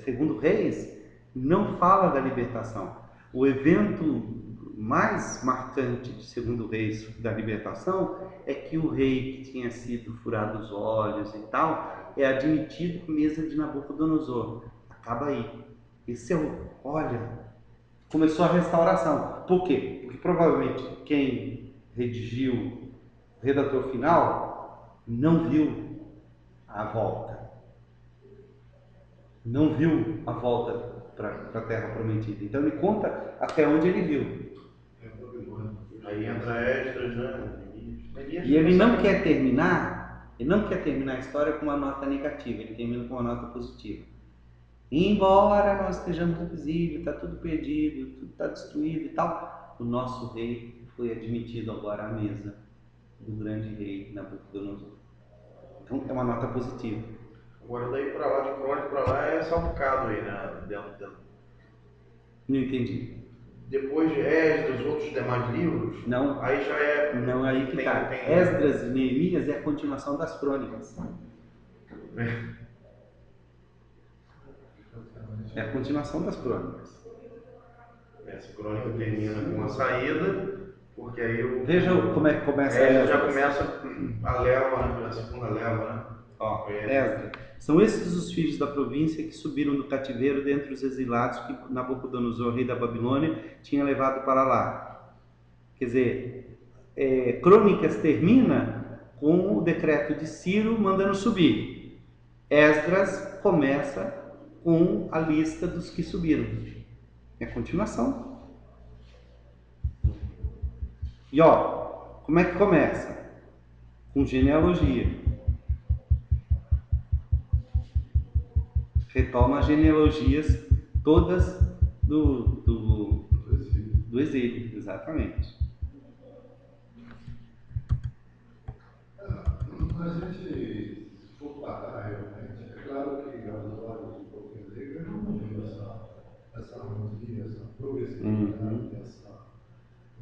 Segundo Reis não fala da libertação. O evento mais marcante de Segundo Reis da libertação é que o rei que tinha sido furado os olhos e tal é admitido à mesa de Nabucodonosor. Acaba aí. Esse começou a restauração. Por quê? Porque provavelmente quem redigiu, o redator final, não viu a volta. Não viu a volta para a Terra Prometida. Então ele conta até onde ele viu. Aí entra Esdras, né? E ele não quer terminar a história com uma nota negativa, ele termina com uma nota positiva. Embora nós estejamos no exílio, está tudo perdido, tudo está destruído e tal, o nosso rei foi admitido agora à mesa do grande rei Nabucodonosor. Então é uma nota positiva. Agora daí para lá, de Crônica para lá, é salpicado aí, né? Dentro. Não entendi. Depois de Esdras, os outros demais livros, não, aí já é... Não, aí que está. Esdras e Neemias é a continuação das Crônicas. É a continuação das Crônicas. Essa crônica termina com uma saída, porque aí Veja como é que começa a Esdras. Já começa a leva, né? A segunda leva, né? Ó, Esdras. São esses os filhos da província que subiram do cativeiro dentre os exilados que Nabucodonosor, rei da Babilônia, tinha levado para lá. Quer dizer, Crônicas termina com o decreto de Ciro mandando subir. Esdras começa com a lista dos que subiram. É a continuação. E como é que começa? Com genealogia. Retoma as genealogias todas do exílio, exatamente. A gente, se for parar realmente, é claro que aos olhos do povo negro não viu essa harmonia, essa progressividade,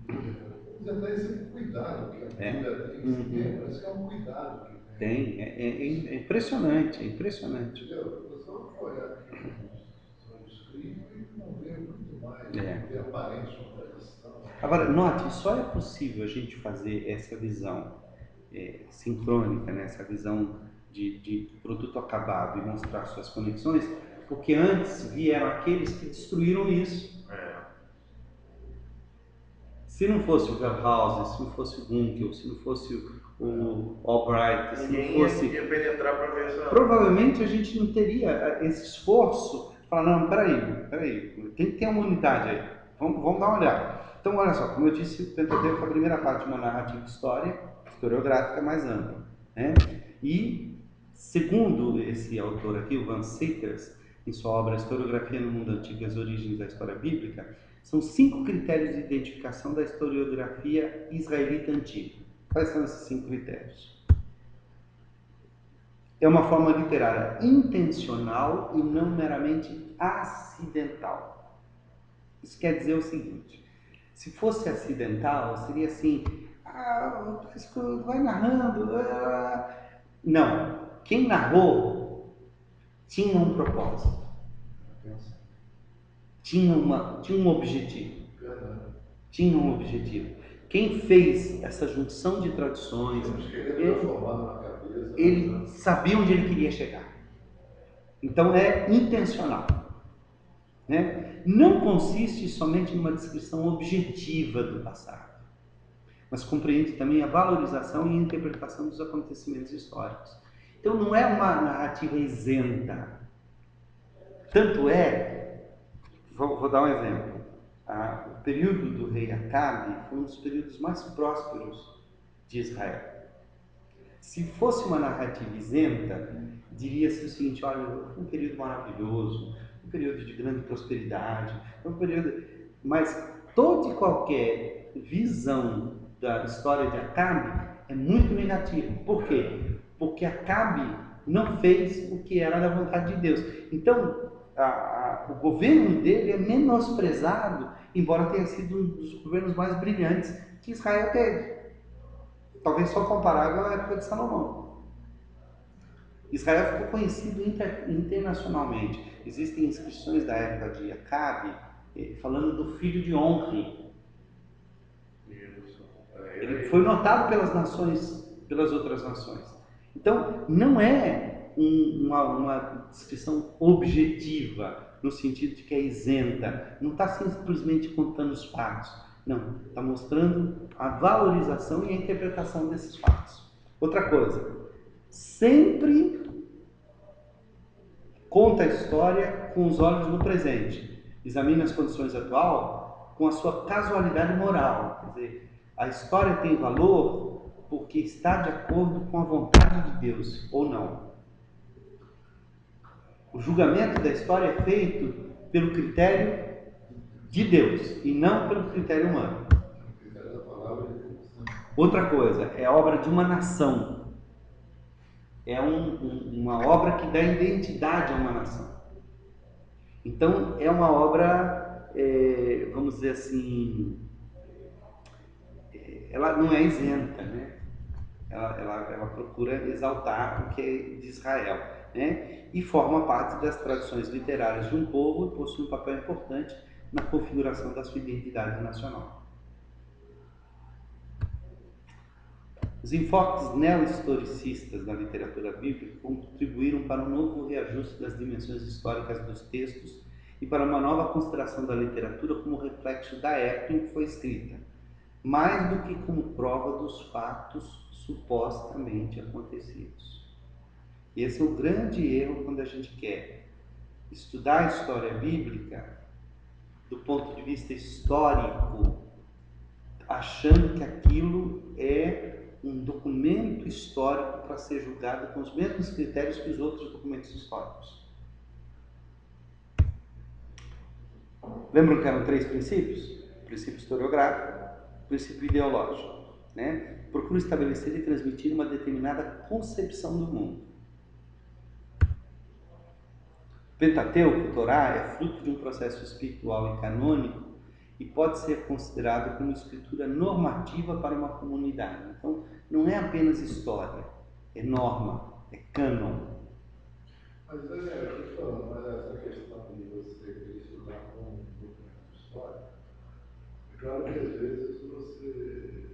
vamos até esse cuidado que a Bíblia tem, parece que é um cuidado que tem. É impressionante, é impressionante. Entendeu? Eu só olhar aqui no escrito e não ver muito mais, não ver aparente contradição. Agora, note, só é possível a gente fazer essa visão sincrônica, né? Essa visão de produto acabado e mostrar suas conexões, porque antes vieram aqueles que destruíram isso. Se não fosse o Webhouse, se não fosse o Gunkel, se não fosse o Albright, se não fosse... ia penetrar para ver essa... Provavelmente a gente não teria esse esforço de falar, não, peraí, tem que ter uma unidade aí, vamos dar uma olhada. Então, olha só, como eu disse, o Pentateuco, a primeira parte de uma narrativa historiográfica mais ampla, né? E Segundo esse autor aqui, o Van Seters, em sua obra Historiografia no Mundo Antigo e as Origens da História Bíblica, são 5 critérios de identificação da historiografia israelita antiga. Quais são esses 5 critérios? É uma forma literária intencional e não meramente acidental. Isso quer dizer o seguinte: se fosse acidental, seria assim, vai narrando. Não. Quem narrou tinha um propósito. Tinha um objetivo. Tinha um objetivo. Quem fez essa junção de tradições, ele sabia onde ele queria chegar. Então é intencional. Né? Não consiste somente numa descrição objetiva do passado, mas compreende também a valorização e a interpretação dos acontecimentos históricos. Então não é uma narrativa isenta. Tanto é, vou dar um exemplo. O período do rei Acabe foi um dos períodos mais prósperos de Israel. Se fosse uma narrativa isenta, diria-se o seguinte: olha, foi um período maravilhoso, um período de grande prosperidade, um período... Mas toda e qualquer visão da história de Acabe é muito negativa. Por quê? Porque Acabe não fez o que era da vontade de Deus. Então, o governo dele é menosprezado, embora tenha sido um dos governos mais brilhantes que Israel teve. Talvez só comparável à época de Salomão. Israel ficou conhecido internacionalmente. Existem inscrições da época de Acabe falando do filho de Onri. Ele foi notado pelas nações, pelas outras nações. Então, não é uma descrição objetiva, no sentido de que é isenta. Não está simplesmente contando os fatos. Não, está mostrando a valorização e a interpretação desses fatos. Outra coisa, sempre conta a história com os olhos no presente. Examina as condições atuais com a sua casualidade moral. Quer dizer, a história tem valor porque está de acordo com a vontade de Deus, ou não. O julgamento da história é feito pelo critério de Deus e não pelo critério humano. Outra coisa, é a obra de uma nação. É uma obra que dá identidade a uma nação. Então, é uma obra, vamos dizer assim, ela não é isenta, né? Ela procura exaltar o que é de Israel, né? E forma parte das tradições literárias de um povo e possui um papel importante na configuração da sua identidade nacional. Os enfoques neo-historicistas da literatura bíblica contribuíram para um novo reajuste das dimensões históricas dos textos e para uma nova consideração da literatura como reflexo da época em que foi escrita, mais do que como prova dos fatos supostamente acontecidos. E esse é o grande erro quando a gente quer estudar a história bíblica do ponto de vista histórico, achando que aquilo é um documento histórico para ser julgado com os mesmos critérios que os outros documentos históricos. Lembram que eram 3 princípios? O princípio historiográfico, o princípio ideológico. Né? Procura estabelecer e transmitir uma determinada concepção do mundo. O Pentateuco, Torá, é fruto de um processo espiritual e canônico e pode ser considerado como escritura normativa para uma comunidade. Então, não é apenas história, é norma, é cânon. Mas, eu estou falando, mas essa questão de você estudar como um documento histórico, é claro que às vezes você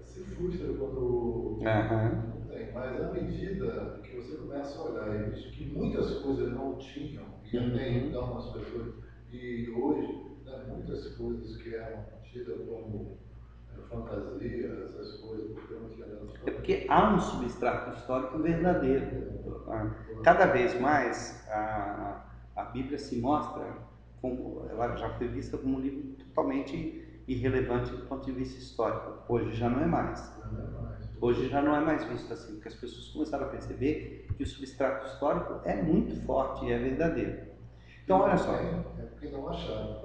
se frustra quando não tem, mas à medida que você começa a olhar e visto que muitas coisas não tinham, e até então as pessoas, e hoje, né, muitas coisas que eram tidas como fantasia, essas coisas, porque não tinha nada. É porque há um substrato histórico verdadeiro. Cada vez mais a Bíblia se mostra como, ela já foi vista como um livro totalmente irrelevante do ponto de vista histórico. Hoje já não é mais. Hoje já não é mais visto assim, porque as pessoas começaram a perceber que o substrato histórico é muito forte e é verdadeiro. Então, olha só. É porque não acharam.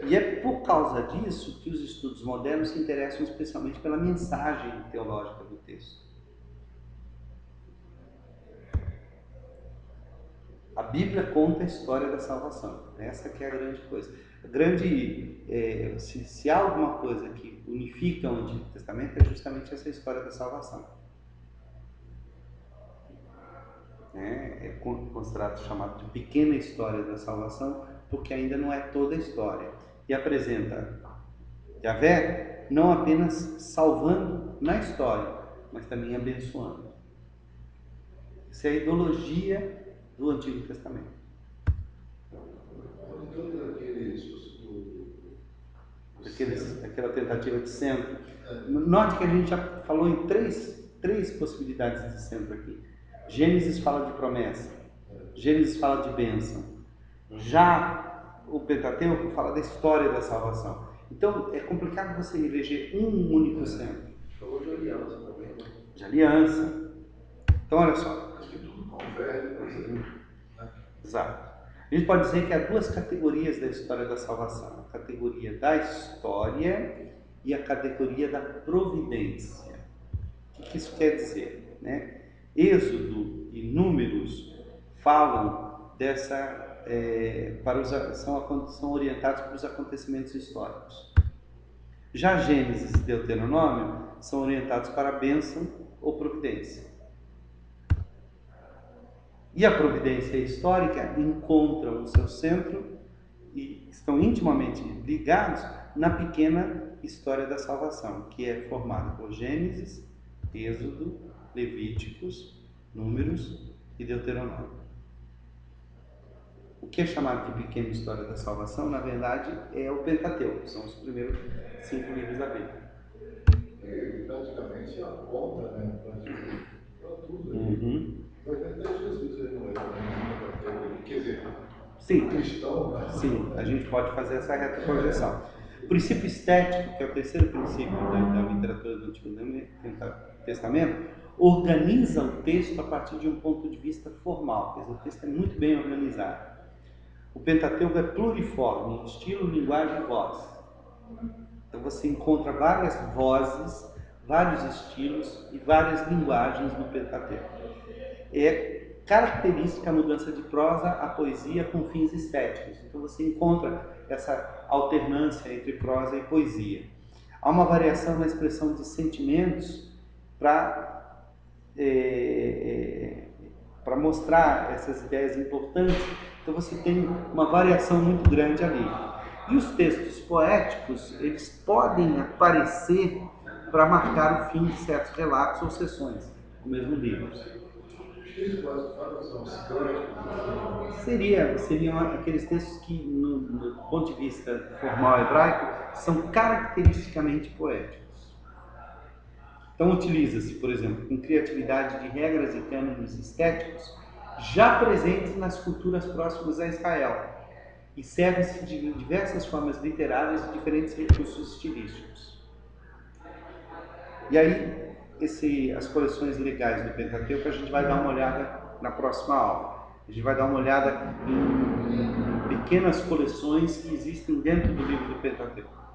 E é por causa disso que os estudos modernos se interessam especialmente pela mensagem teológica do texto. A Bíblia conta a história da salvação. Essa que é a grande coisa. Se há alguma coisa que unifica o Antigo Testamento, é justamente essa história da salvação. É considerado chamado de pequena história da salvação, porque ainda não é toda a história. E apresenta Yahvé não apenas salvando na história, mas também abençoando. Isso é a ideologia do Antigo Testamento. Aquela tentativa de centro. Note que a gente já falou em três possibilidades de centro aqui. Gênesis fala de promessa, Gênesis fala de bênção. Já o Pentateuco fala da história da salvação. Então é complicado você eleger um único centro. Falou de aliança também, né? De aliança. Então olha só. Acho que tudo converge. Exato. A gente pode dizer que há duas categorias da história da salvação: a categoria da história e a categoria da providência. O que isso quer dizer, né? Êxodo e Números falam dessa, são orientados para os acontecimentos históricos. Já Gênesis e Deuteronômio são orientados para a bênção ou providência. E a providência histórica encontram o seu centro e estão intimamente ligados na pequena história da salvação, que é formada por Gênesis, Êxodo, Levíticos, Números e Deuteronômio. O que é chamado de pequena história da salvação, na verdade, é o Pentateuco, são os primeiros 5 livros da Bíblia. E praticamente aponta, né, para tudo. Uhum. Mas até Jesus não é Pentateuco, quer dizer, Sim, cristão, né? Sim, a gente pode fazer essa retroprojeção. O princípio estético, que é o terceiro princípio da literatura do Antigo Testamento, organiza o texto a partir de um ponto de vista formal, quer dizer, o texto é muito bem organizado. O Pentateuco é pluriforme, em estilo, linguagem e voz. Então você encontra várias vozes, vários estilos e várias linguagens no Pentateuco. É característica a mudança de prosa à poesia com fins estéticos. Então você encontra essa alternância entre prosa e poesia. Há uma variação na expressão de sentimentos para mostrar essas ideias importantes. Então você tem uma variação muito grande ali. E os textos poéticos, eles podem aparecer para marcar o fim de certos relatos ou sessões do mesmo livro. Seriam aqueles textos que, no ponto de vista formal hebraico, são caracteristicamente poéticos. Então utiliza-se, por exemplo, com criatividade de regras e cânones estéticos já presentes nas culturas próximas a Israel e serve-se de diversas formas literárias e diferentes recursos estilísticos. E aí, as coleções legais do Pentateuco, a gente vai dar uma olhada na próxima aula. A gente vai dar uma olhada em pequenas coleções que existem dentro do livro do Pentateuco.